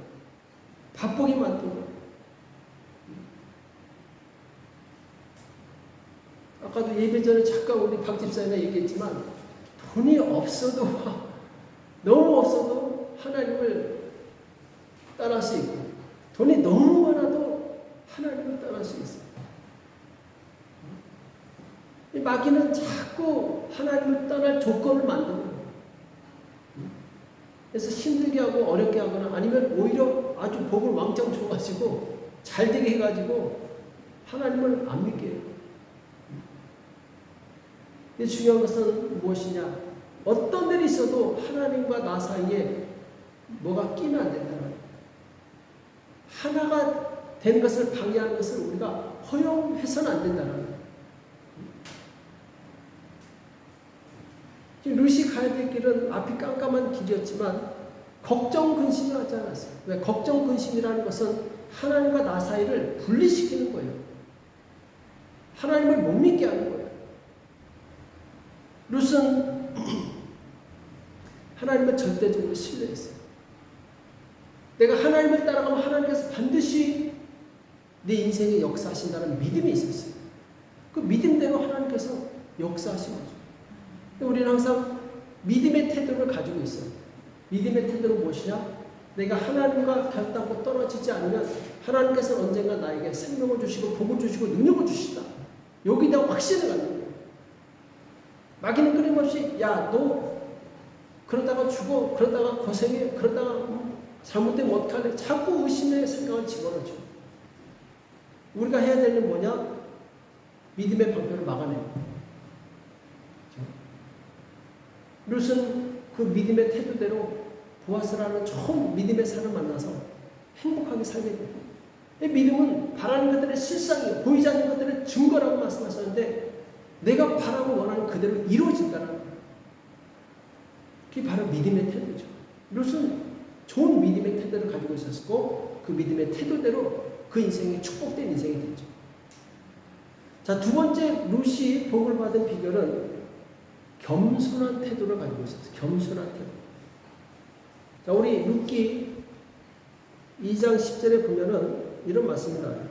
바쁘게 만들고. 아까도 예배 전에 잠깐 우리 박 집사님이 얘기했지만 돈이 없어도 너무 없어도 하나님을 떠날 수 있고 돈이 너무 많아도 하나님을 떠날 수 있어요. 이 마귀는 자꾸 하나님을 떠날 조건을 만드는 거예요. 그래서 힘들게 하고 어렵게 하거나 아니면 오히려 아주 복을 왕창 줘가지고 잘 되게 해가지고 하나님을 안 믿게 해요. 중요한 것은 무엇이냐? 어떤 일이 있어도 하나님과 나 사이에 뭐가 끼면 안 된다는 거예요. 하나가 된 것을 방해하는 것을 우리가 허용해서는 안 된다는 거예요. 지금 루시 가야 될 길은 앞이 깜깜한 길이었지만 걱정 근심을 하지 않았어요. 왜? 걱정 근심이라는 것은 하나님과 나 사이를 분리시키는 거예요. 하나님을 못 믿게 하는 거예요. 룻은 하나님을 절대적으로 신뢰했어요. 내가 하나님을 따라가면 하나님께서 반드시 내 인생에 역사하신다는 믿음이 있었어요. 그 믿음대로 하나님께서 역사하신 거죠. 우리는 항상 믿음의 태도를 가지고 있어요. 믿음의 태도는 무엇이냐? 내가 하나님과 결단코 떨어지지 않으면 하나님께서 언젠가 나에게 생명을 주시고 복을 주시고 능력을 주시다. 여기다 확신을 갖는 거예요. 마귀는 끊임없이 야, 너 그러다가 죽어, 그러다가 고생해, 그러다가 잘못되면 어떡할래? 자꾸 의심의 생각을 집어넣죠. 우리가 해야 될 일은 뭐냐? 믿음의 방편을 막아내요. 룻은 그 믿음의 태도대로 보아스라는 처음 믿음의 사람을 만나서 행복하게 살게 돼요. 믿음은 바라는 것들의 실상이에요. 보이지 않는 것들의 증거라고 말씀하셨는데 내가 바라고 원하는 그대로 이루어진다는 거예요. 그게 바로 믿음의 태도죠. 룻은 좋은 믿음의 태도를 가지고 있었고 그 믿음의 태도대로 그 인생이 축복된 인생이 되죠. 자, 두 번째 룻이 복을 받은 비결은 겸손한 태도를 가지고 있었어요. 겸손한 태도. 자, 우리 룻기 2장 10절에 보면은 이런 말씀이 나와요.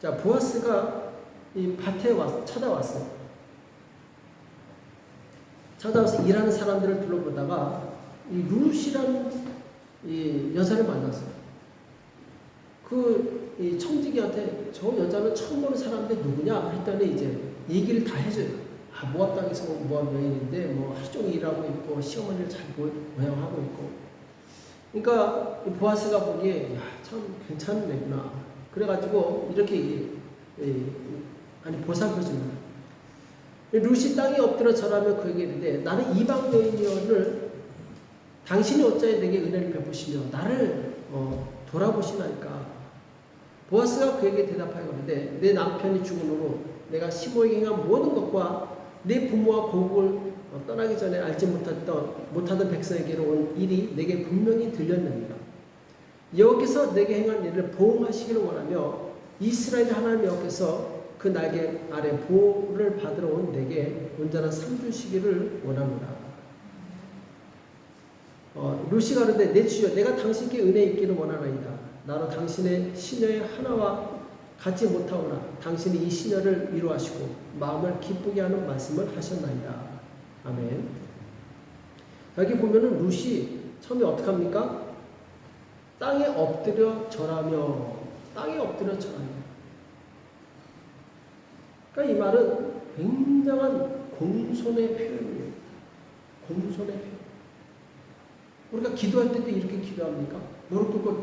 자, 보아스가 이 밭에 찾아왔어요. 찾아와서 일하는 사람들을 둘러보다가 이 룻이라는 이 여자를 만났어요. 이 청지기한테 저 여자는 처음 보는 사람인데 누구냐 했더니 이제 얘기를 다 해줘요. 아, 모압 땅에서 모압 여인인데 뭐 하루 종일 일하고 있고 시어머니를 잘 모양하고 있고. 그러니까 이 보아스가 보기에 야, 참 괜찮은 애구나. 그래가지고 이렇게 보살펴줍니다. 룻이 땅에 엎드려 절하며 그에게 이르되 나는 이방 여인이여를 당신이 어찌하여 내게 은혜를 베푸시며 나를 돌아보시나이까. 보아스가 그에게 대답하여 이르되 내 남편이 죽은 후로 내가 시모에게 행한 모든 것과 내 부모와 고국을 떠나기 전에 알지 못하던 백성에게로 온 일이 내게 분명히 들렸느니라. 여호와께서 내게 행한 일을 보응하시기를 원하며 이스라엘 하나님 여호와께서 그 날개 아래 보호를 받으러 온 내게 온전한 상 주시기를 원합니다. 룻이 가로되 내 주여 내가 당신께 은혜 있기를 원하나이다. 나로 당신의 시녀의 하나와 같지 못하오나 당신이 이 시녀를 위로하시고 마음을 기쁘게 하는 말씀을 하셨나이다. 아멘. 여기 보면은 룻이 처음에 어떻게 합니까? 땅에 엎드려 절하며 땅에 엎드려 절하며. 그러니까 이 말은 굉장한 공손의 표현이에요. 공손의 표현. 우리가 기도할 때도 이렇게 기도합니까? 무릎 꿇고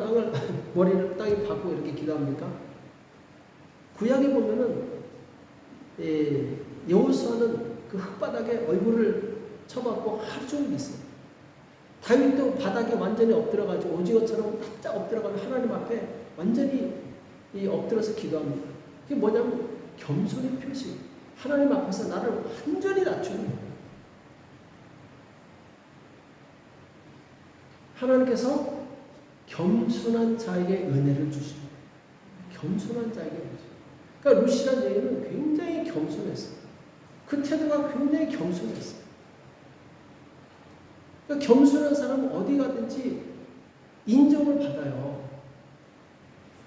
머리를 땅에 박고 이렇게 기도합니까? 구약에 보면은 여호수아는 그 흙바닥에 얼굴을 쳐박고 하루 종일 있어요. 다윗도 바닥에 완전히 엎드려가지고 오징어처럼 딱 엎드려가면 하나님 앞에 완전히 엎드려서 기도합니다. 그게 뭐냐면 겸손의 표시. 하나님 앞에서 나를 완전히 낮추는 거예요. 하나님께서 겸손한 자에게 은혜를 주십니다. 겸손한 자에게 은혜. 그러니까 룻이라는 여인은 굉장히 겸손했어요. 그 태도가 굉장히 겸손했어요. 그러니까 겸손한 사람은 어디 가든지 인정을 받아요.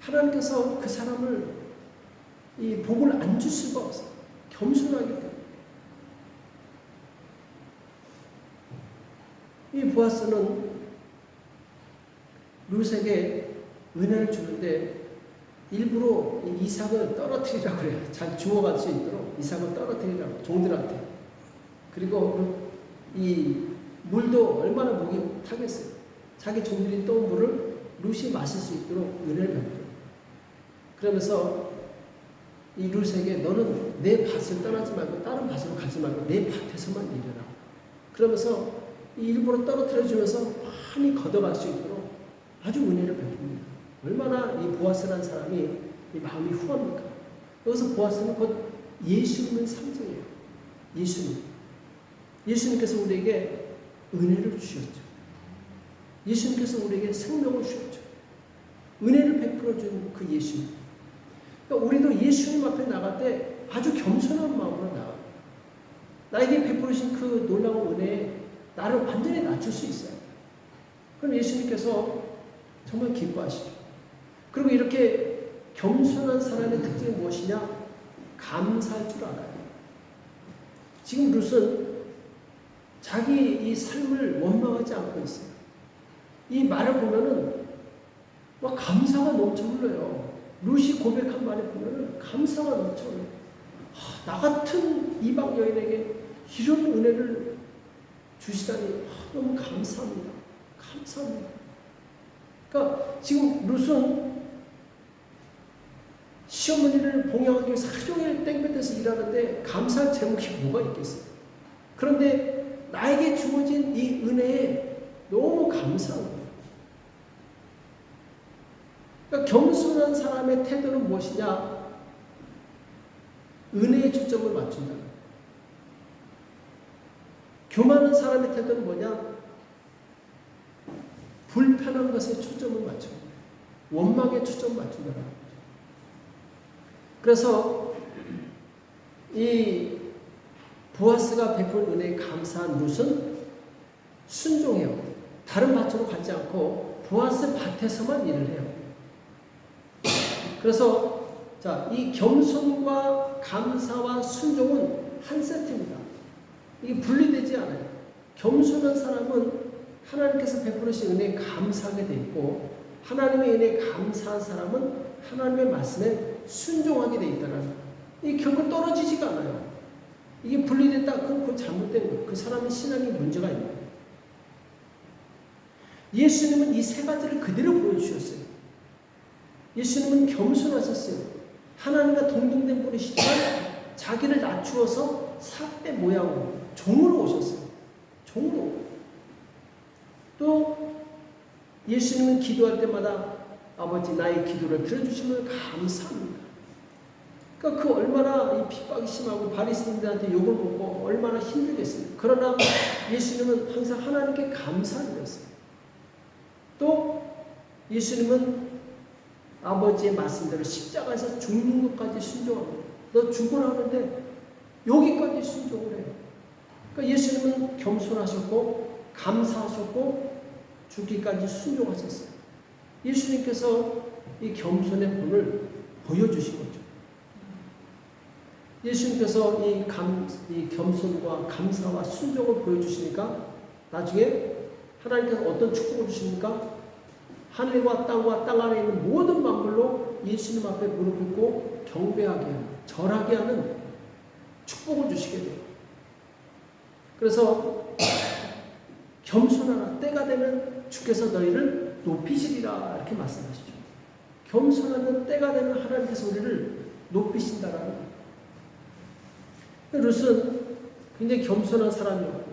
하나님께서 그 사람을 이 복을 안 줄 수가 없어요. 겸손하기 때문에. 이 보아스는 룻에게 은혜를 주는데 일부러 이삭을 떨어뜨리라고 그래요. 잘 주워갈 수 있도록 이삭을 떨어뜨리라고 종들한테. 그리고 이 물도 얼마나 목이 타겠어요. 자기 종들이 떠온 물을 룻이 마실 수 있도록 은혜를 베풀어요. 그러면서 이 룻에게 너는 내 밭을 떠나지 말고 다른 밭으로 가지 말고 내 밭에서만 일해라. 그러면서 일부러 떨어뜨려 주면서 많이 걷어갈 수 있도록 아주 은혜를 베풉니다. 얼마나 이 보아스라는 사람이 이 마음이 후합니까? 여기서 보아스는 곧 예수님의 상징이에요. 예수님. 예수님께서 우리에게 은혜를 주셨죠. 예수님께서 우리에게 생명을 주셨죠. 은혜를 베풀어 준 그 예수님. 그러니까 우리도 예수님 앞에 나갈 때 아주 겸손한 마음으로 나가요. 나에게 베풀으신 그 놀라운 은혜에 나를 완전히 낮출 수 있어요. 그럼 예수님께서 정말 기뻐하시죠. 그리고 이렇게 겸손한 사람의 특징이 무엇이냐? 감사할 줄 알아요. 지금 룻은 자기 이 삶을 원망하지 않고 있어요. 이 말을 보면은 막 감사가 넘쳐 흘러요. 룻이 고백한 말을 보면은 감사가 넘쳐 흘러요. 나 같은 이방 여인에게 이런 은혜를 주시다니 너무 감사합니다. 감사합니다. 그러니까 지금 룻은 시어머니를 봉양하기 위해서 하루 종일 땡볕에서 일하는데 감사할 제목이 뭐가 있겠어요? 그런데 나에게 주어진 이 은혜에 너무 감사한 거예요. 그러니까 겸손한 사람의 태도는 무엇이냐? 은혜에 초점을 맞춘다. 교만한 사람의 태도는 뭐냐? 불편한 것에 초점을 맞춘다. 원망에 초점을 맞춘다. 그래서 이 보아스가 베푼 은혜에 감사한 룻은 순종해요. 다른 밭으로 가지 않고 보아스 밭에서만 일을 해요. 그래서 자, 이 겸손과 감사와 순종은 한 세트입니다. 이게 분리되지 않아요. 겸손한 사람은 하나님께서 베푸신 은혜에 감사하게 돼 있고, 하나님의 은혜에 감사한 사람은 하나님의 말씀에 순종하게 돼 있다는 거예요. 이게 결국 떨어지지가 않아요. 이게 분리됐다, 그건 잘못된 거예요. 그 사람의 신앙에 문제가 있는 거예요. 예수님은 이 세 가지를 그대로 보여주셨어요. 예수님은 겸손하셨어요. 하나님과 동등된 분이시지만 자기를 낮추어서 사람의 모양으로 종으로 오셨어요. 종으로. 또 예수님은 기도할 때마다 아버지 나의 기도를 들어주시면 감사합니다. 그러니까 그 얼마나 이 핍박이 심하고 바리새인들한테 욕을 먹고 얼마나 힘들겠어요. 그러나 예수님은 항상 하나님께 감사드렸어요. 또 예수님은 아버지의 말씀대로 십자가에서 죽는 것까지 순종합니다. 너 죽으라 하는데 여기까지 순종을 해요. 그러니까 예수님은 겸손하셨고 감사하셨고 죽기까지 순종하셨어요. 예수님께서 이 겸손의 본을 보여주신 거죠. 예수님께서 이 겸손과 감사와 순종을 보여주시니까 나중에 하나님께서 어떤 축복을 주십니까? 하늘과 땅과 땅 안에 있는 모든 만물로 예수님 앞에 무릎 꿇고 경배하게 하는, 절하게 하는 축복을 주시게 돼요. 그래서 겸손하라, 때가 되면 주께서 너희를 높이시리라 이렇게 말씀하시죠. 겸손하는 때가 되면 하나님께서 우리를 높이신다라는 거예요. 룻은 굉장히 겸손한 사람이었고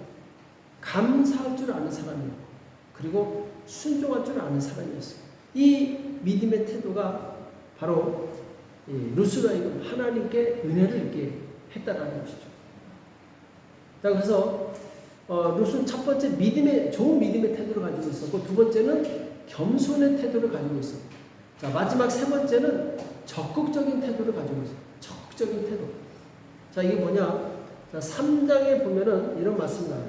감사할 줄 아는 사람이었고 그리고 순종할 줄 아는 사람이었어요. 이 믿음의 태도가 바로 룻으로 하여금 하나님께 은혜를 입게 했다라는 것이죠. 자, 그래서 룻은 첫 번째 좋은 믿음의 태도를 가지고 있었고 두 번째는 겸손의 태도를 가지고 있어요. 자, 마지막 세 번째는 적극적인 태도를 가지고 있어요. 적극적인 태도. 자, 이게 뭐냐? 자, 3장에 보면은 이런 말씀이 나와요.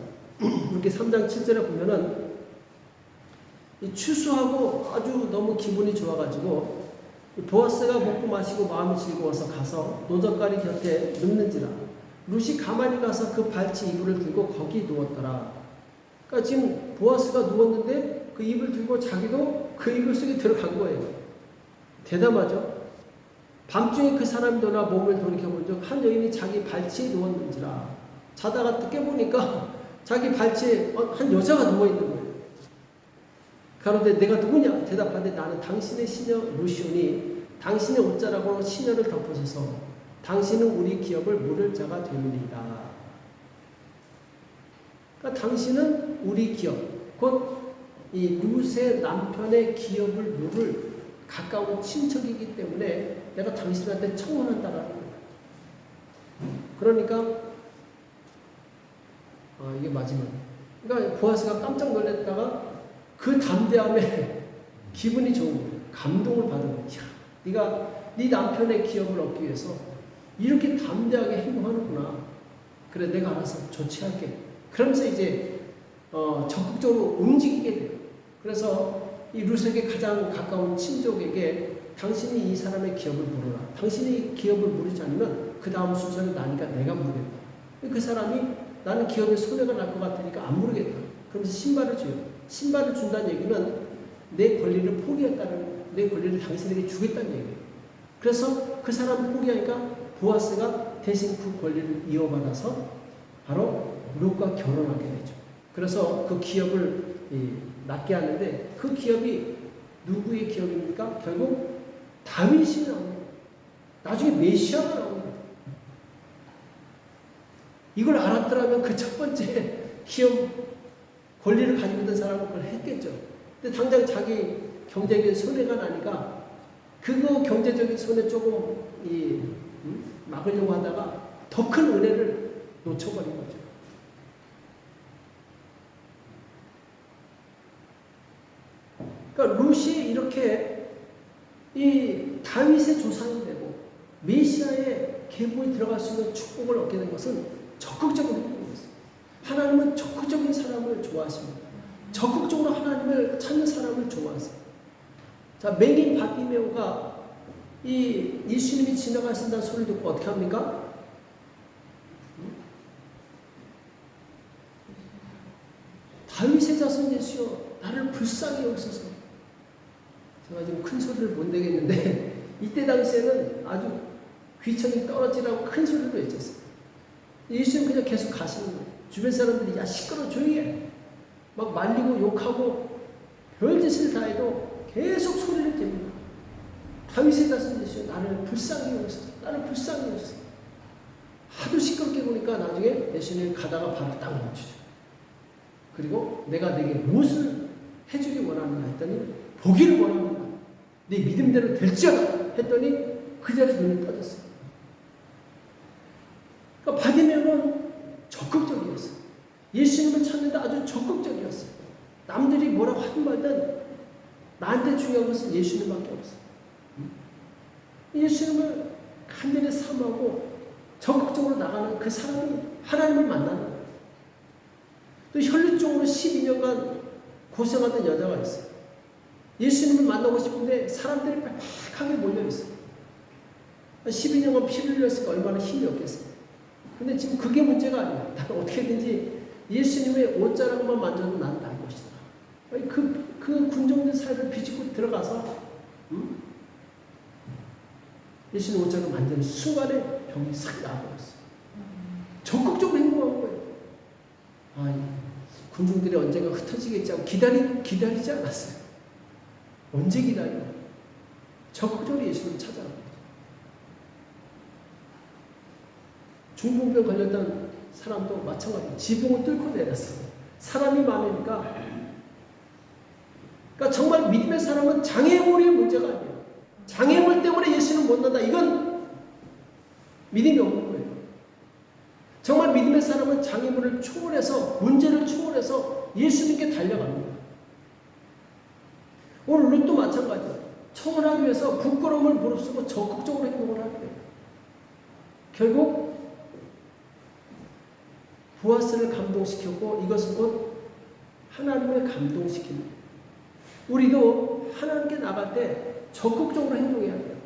이렇게 3장 7절에 보면은 이 추수하고 아주 너무 기분이 좋아가지고 보아스가 먹고 마시고 마음이 즐거워서 가서 노젓가리 곁에 눕는지라 룻이 가만히 가서 그 발치 이불을 들고 거기 누웠더라. 그러니까 지금 보아스가 누웠는데 그 이불 들고 자기도 그 이불 속에 들어간 거예요. 대담하죠? 밤중에 그 사람이 돌아 몸을 돌이켜본 적 한 여인이 자기 발치에 누웠는지라. 자다가 깨보니까 자기 발치에 한 여자가 누워있는 거예요. 가로되 내가 누구냐? 대답하되 나는 당신의 시녀 루시오니 당신의 옷자락으로 시녀를 덮으소서. 당신은 우리 기업을 물을 자가 되느니이다. 그러니까 당신은 우리 기업, 곧 이 룻의 남편의 기업을 물을 가까운 친척이기 때문에 내가 당신한테 청혼한다라는 거예요. 그러니까 이게 마지막. 그러니까 보아스가 깜짝 놀랐다가 그 담대함에 기분이 좋은 거예요. 감동을 받은 거예요. 네가 네 남편의 기업을 얻기 위해서 이렇게 담대하게 행동하는구나. 그래, 내가 알아서 조치할게. 그러면서 이제 적극적으로 움직이게 돼요. 그래서 이 룻에게 가장 가까운 친족에게 당신이 이 사람의 기업을 물어라. 당신이 이 기업을 물지 않으면 그 다음 순서는 나니까 내가 물겠다. 그 사람이 나는 기업에 손해가 날 것 같으니까 안 물겠다. 그러면서 신발을 줘요. 신발을 준다는 얘기는 내 권리를 포기했다는, 내 권리를 당신에게 주겠다는 얘기예요. 그래서 그 사람을 포기하니까 보아스가 대신 그 권리를 이어받아서 바로 룻과 결혼하게 되죠. 그래서 그 기업을 낳게 하는데 그 기업이 누구의 기업입니까? 결국 다윗이 나옵니다. 나중에 메시아가 나옵니다. 이걸 알았더라면 그 첫 번째 기업 권리를 가지고 있는 사람은 그걸 했겠죠. 근데 당장 자기 경제적인 손해가 나니까 그거 경제적인 손해 조금 막으려고 하다가 더 큰 은혜를 놓쳐버린 거죠. 그러니까 룻이 이렇게 이 다윗의 조상이 되고 메시아의 계보에 들어갈 수 있는 축복을 얻게 된 것은 적극적인 행동이었어요. 하나님은 적극적인 사람을 좋아하십니다. 적극적으로 하나님을 찾는 사람을 좋아하세요. 자, 맹인 바디메오가 이 예수님이 지나가신다는 소리를 듣고 어떻게 합니까? 다윗의 자손 예수여 나를 불쌍히 여기소서. 제가 지금 큰 소리를 못 내겠는데 이때 당시에는 아주 귀천이 떨어지라고 큰 소리로 외쳤어요. 예수님 그냥 계속 가시는 거예요. 주변 사람들이 야 시끄러 조용히 해. 막 말리고 욕하고 별짓을 다 해도 계속 소리를 냅니다. 다윗의 자손 예수여 나를 불쌍히 여기소서. 나를 불쌍히 여기소서. 하도 시끄럽게 보니까 나중에 예수님 가다가 발을 딱 멈추죠. 그리고 내가 내게 무엇을 해주기 원하느냐 했더니 보기를 원합니다. 네 믿음대로 될지어다 했더니 그 자리에 눈이 떠졌어요. 그러니까 바디메오는 적극적이었어요. 예수님을 찾는데 아주 적극적이었어요. 남들이 뭐라고 하든 말든 나한테 중요한 것은 예수님밖에 없어요. 예수님을 간절히 사모하고 적극적으로 나가는 그 사람이 하나님을 만나는 거예요. 또 혈류증으로 12년간 고생하던 여자가 있어요. 예수님을 만나고 싶은데 사람들이 빽빽하게 몰려있어요. 12년간 피를 흘렸으니까 얼마나 힘이 없겠어요. 근데 지금 그게 문제가 아니에요. 나는 어떻게든지 예수님의 옷자락만 만져도 난 날 것이다. 그 군중들 사이를 비집고 들어가서 예수님 옷자락을 만지는 순간에 병이 싹 나아버렸어요. 적극적으로 행동한 거예요. 군중들이 언젠가 흩어지겠지 하고 기다리지 않았어요. 언제 기다려? 적극적으로 예수님을 찾아갑니다. 중풍병 걸렸던 사람도 마찬가지로 지붕을 뚫고 내렸어요. 사람이 많으니까. 그러니까 정말 믿음의 사람은 장애물이 문제가 아니에요. 장애물 때문에 예수는 못 난다. 이건 믿음이 없는 거예요. 정말 믿음의 사람은 장애물을 초월해서 문제를 초월해서 예수님께 달려갑니다. 오늘 룻도 마찬가지예요. 청혼하기 위해서 부끄러움을 무릅쓰고 적극적으로 행동을 하게 돼요. 결국 보아스를 감동시켰고 이것은 곧 하나님을 감동시킵니다. 우리도 하나님께 나갈 때 적극적으로 행동해야 돼요.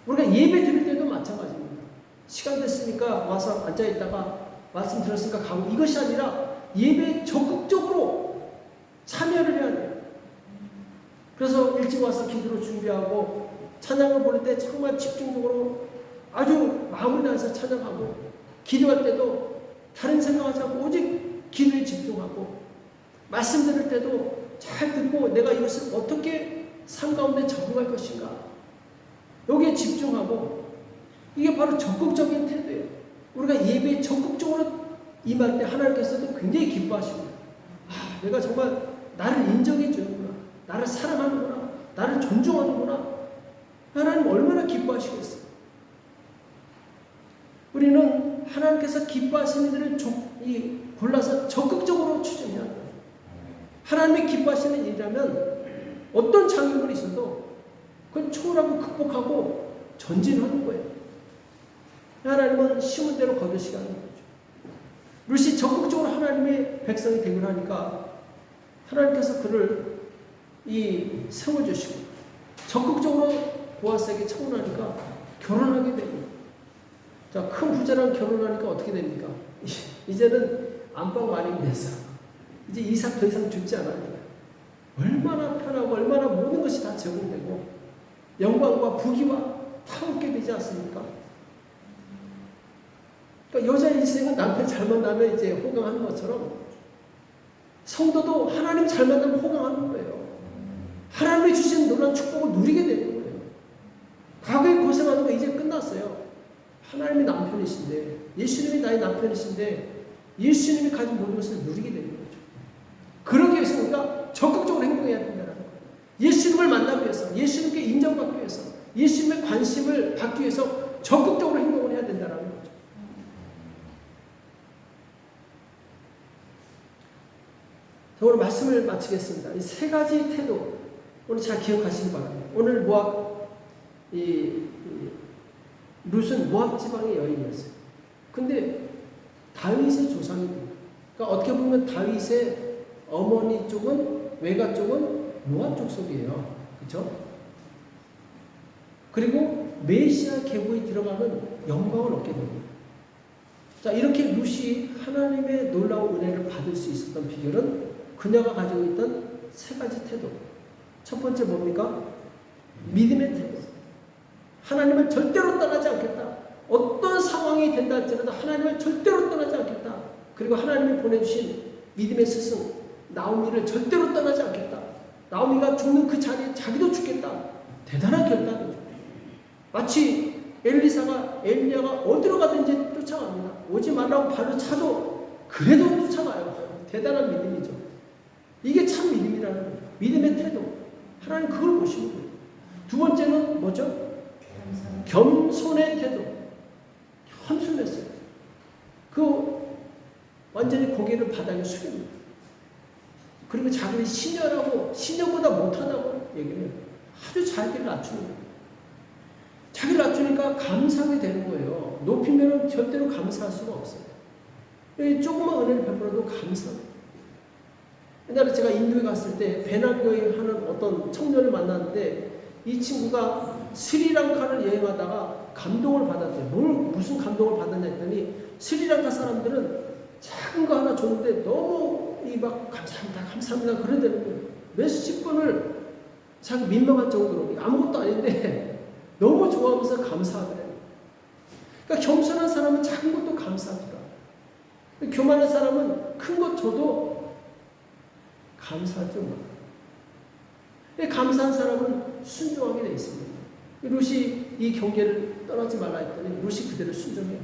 우리가 예배 드릴 때도 마찬가지입니다. 시간 됐으니까 와서 앉아있다가 말씀 들었으니까 가고 이것이 아니라 예배에 적극적으로 참여를 해야 돼요. 그래서 일찍 와서 기도로 준비하고 찬양을 부를 때 정말 집중적으로 아주 마음을 다해서 찬양하고 기도할 때도 다른 생각하지 않고 오직 기도에 집중하고 말씀 들을 때도 잘 듣고 내가 이것을 어떻게 삶 가운데 적용할 것인가 여기에 집중하고 이게 바로 적극적인 태도예요. 우리가 예배에 적극적으로 임할 때 하나님께서도 굉장히 기뻐하십니다. 내가 정말 나를 인정해 주는구나. 나를 사랑하는구나. 나를 존중하는구나. 하나님 얼마나 기뻐하시겠어요. 우리는 하나님께서 기뻐하시는 일을 골라서 적극적으로 추진해야 합니다. 하나님이 기뻐하시는 일이라면 어떤 장애물이 있어도 그걸 초월하고 극복하고 전진하는 거예요. 하나님은 심은 대로 거두시게 하는 거죠. 룻이 적극적으로 하나님의 백성이 되기로 하니까 하나님께서 그를 세워주시고 적극적으로 보아스에게 청혼하니까 결혼하게 됩니다. 자, 큰 부자랑 결혼하니까 어떻게 됩니까? 이제는 안방 마님이 됐어. 이제 이삭 더 이상 죽지 않아요. 얼마나 편하고 얼마나 모든 것이 다 제공되고 영광과 부귀와 다 얻게 되지 않습니까? 그러니까 여자 인생은 남편 잘 만나면 이제 호강하는 것처럼 성도도 하나님 잘 만나면 호강하는 거예요. 하나님이 주신 놀라운 축복을 누리게 되는 거예요. 과거에 고생하는 거 이제 끝났어요. 하나님이 남편이신데 예수님이 나의 남편이신데 예수님이 가진 모든 것을 누리게 되는 거죠. 그러기 위해서 우리가 적극적으로 행동해야 된다는 거예요. 예수님을 만나기 위해서 예수님께 인정받기 위해서 예수님의 관심을 받기 위해서 적극적으로 행동을 해야 된다는 거죠. 자, 오늘 말씀을 마치겠습니다. 이 세 가지 태도 오늘 잘 기억하시기 바랍니다. 오늘 모압 룻은 모압 지방의 여인이었어요. 근데 다윗의 조상이에요. 그러니까 어떻게 보면 다윗의 어머니 쪽은, 외가 쪽은 모압 족속이에요. 그렇죠? 그리고 메시아 계보에 들어가는 영광을 얻게 됩니다. 자, 이렇게 룻이 하나님의 놀라운 은혜를 받을 수 있었던 비결은 그녀가 가지고 있던 세 가지 태도. 첫 번째 뭡니까? 믿음의 태도. 하나님을 절대로 떠나지 않겠다. 어떤 상황이 된다 할지라도 하나님을 절대로 떠나지 않겠다. 그리고 하나님이 보내주신 믿음의 스승 나오미를 절대로 떠나지 않겠다. 나오미가 죽는 그 자리에 자기도 죽겠다. 대단한 결단이죠. 마치 엘리야가 어디로 가든지 쫓아갑니다. 오지 말라고 발로 차도 그래도 쫓아가요. 대단한 믿음이죠. 이게 참 믿음이라는 거예요. 믿음의 태도. 하나님 그걸 보시는 거예요. 두 번째는 뭐죠? 겸손의 태도. 겸손했어요. 완전히 고개를 바닥에 숙입니다. 그리고 자기를 시녀라고, 시녀보다 못하다고 얘기를 해요. 아주 자기를 낮추는 거예요. 자기를 낮추니까 감사하게 되는 거예요. 높이면 절대로 감사할 수가 없어요. 조그만 은혜를 베풀어도 감사합니다. 옛날에 제가 인도에 갔을 때 배낭여행 하는 어떤 청년을 만났는데 이 친구가 스리랑카를 여행하다가 감동을 받았대요. 무슨 감동을 받았냐 했더니 스리랑카 사람들은 작은 거 하나 줬는데 너무 막 감사합니다 그러대는 거예요. 몇십 번을 자기 민망할 정도로 아무것도 아닌데 너무 좋아하면서 감사하더래요. 그러니까 겸손한 사람은 작은 것도 감사하더라. 교만한 사람은 큰 것 줘도 감사하지 마. 감사한 사람은 순종하게 되어 있습니다. 룻이 이 경계를 떠나지 말라 했더니 룻이 그대로 순종해요.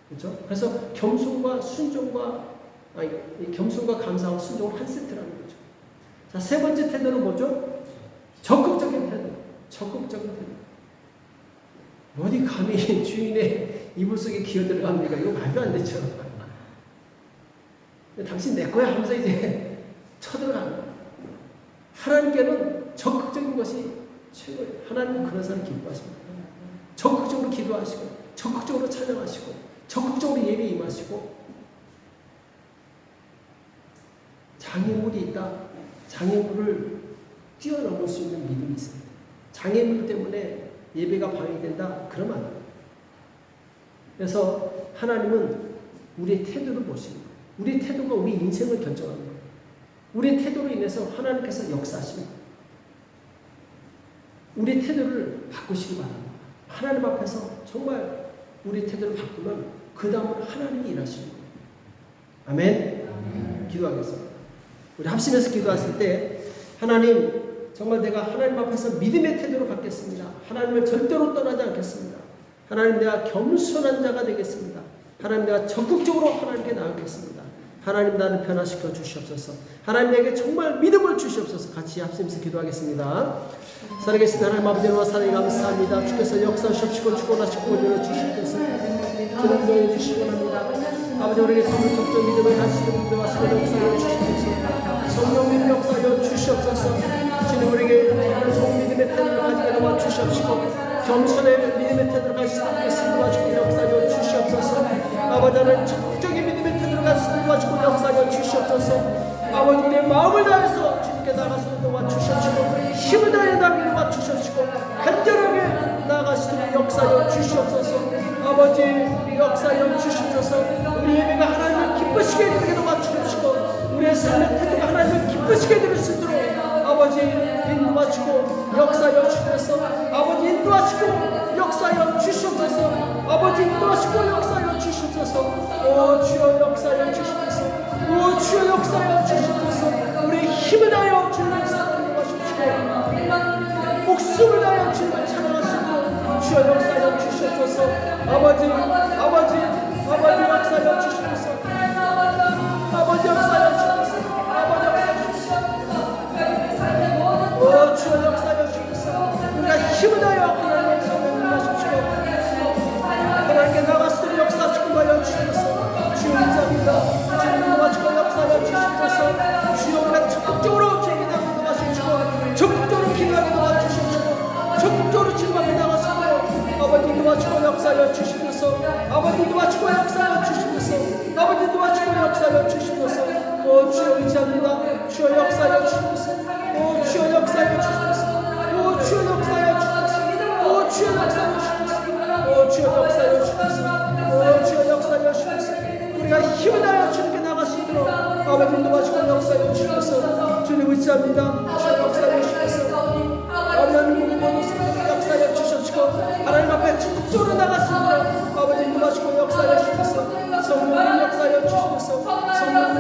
그렇죠? 그래서 겸손과 감사와 순종을 한 세트라는 거죠. 자, 세 번째 태도는 뭐죠? 적극적인 태도. 적극적인 태도. 어디 감히 주인의 이불 속에 기어 들어갑니까? 이거 말도 안 되죠. 당신 내 거야 하면서 이제 쳐들어가는 거예요. 하나님께는 적극적인 것이 최고예요. 하나님은 그런 사람 기뻐하십니다. 적극적으로 기도하시고, 적극적으로 찬양하시고, 적극적으로 예배 임하시고, 장애물이 있다. 장애물을 뛰어넘을 수 있는 믿음이 있습니다. 장애물 때문에 예배가 방해된다. 그러면 안 돼요. 그래서 하나님은 우리의 태도를 보시는 거예요. 우리의 태도가 우리 인생을 결정하는 거예요. 우리의 태도로 인해서 하나님께서 역사하십니다. 우리의 태도를 바꾸시기 바랍니다. 하나님 앞에서 정말 우리의 태도를 바꾸면 그 다음은 하나님이 일하시는 거예요. 아멘? 기도하겠습니다. 우리 합심해서 기도하실 때 하나님 정말 내가 하나님 앞에서 믿음의 태도로 갖겠습니다. 하나님을 절대로 떠나지 않겠습니다. 하나님 내가 겸손한 자가 되겠습니다. 하나님 내가 적극적으로 하나님께 나아가겠습니다. 하나님 나를 변화시켜 주시옵소서. 하나님 내게 정말 믿음을 주시옵소서. 같이 합심해서 기도하겠습니다. 살아계신 하나님 아버지와 사랑에 감사합니다. 주께서 역사하시옵시고 축원하시고 권유해 주시옵소서. 주님 도해 주시기 원합니다. 아버지 우리에게 정말 적정 믿음을 가지시는 분들 와서 역사해 주시옵소서. 성령님 역사해 주시옵소서. 주님 우리에게 정말 좋은 믿음의 태도를 가지게 도와 주시옵시고 겸손의 믿음의 태도를 가지시는 분들 도와주고 역사해 주시옵소서. 아버지 하나님 적극적인 믿음의 태도를 가지시는 도와주고 역사해 주시옵소서. 아버지 우리의 마음을 다해서 주님께 나아가시는 도와 주시옵시고 힘을 다해 나아가게 도와 주시옵시고 간절하게 나아가시는 역사해 주시옵소서. 아버지 역사해 주시옵소서. 우리 예배가 하나님을 기쁘시게 되게 도와 주시옵시고 우리의 삶의 태도가 하나님을 기쁘시게 될 수 있도록 아버지 인도하시고 역사하여 주셔서 아버지 인도하시고 역사하여 주시옵소서. 아버지 인도하시고 역사하여 주시옵소서. 오 주여 역사하여 주시옵소서. 오 주여 역사하여 주시옵소서. 우리의 힘을 다하여 주님을 사랑하시옵시고 목숨을 다하여 주님을 찬양하시고 주여 역사하여 주시옵소서. 아버지 역사하여 주시옵소서. 아버지 역사하여 주시옵소서. 오 주여 역사하여 주옵소서. 우리가 힘을 다하여 하나님의 사랑을 하십시오. 하나님께 나가시도록 역사하시고 하여 주옵소서. 주여 감사합니다. 주님 도와주고 역사하여 주옵소서. 주여 우리가 적극적으로 제기하게 도와주시고 적극적으로 기도하게 도와주시고 적극적으로 치료하게 나가시고 아버지 도와주고 역사하여 주시옵소서. 아버지 도와주고 역사하여 주시옵소서. 아버지 도와주고 역사하여 주시옵소서. 오 주여 의지합니다. 주여 역사하여 주시옵소서. 오 주여 역사하여 주시옵소서. 오 주여 역사하여 주시옵소서. 오 주여 역사하여 주시옵소서. 오 주여 역사하여 주시옵소서. 오 주여 역사하여 주시옵소서. 우리가 힘을 다하여 주님께 나갈 수 있도록 아버지 도와주고 역사하여 주시옵소서. 주님 의지합니다. 주여 역사하여 주시옵소서. 하나님 모든 사람들 역사하여 주시옵시고 하나님 앞에 적극적으로 나갔습니다. 아버지 도와주고 역사하여 주시옵소서. 성령님 역사하여 주시옵소서. 성령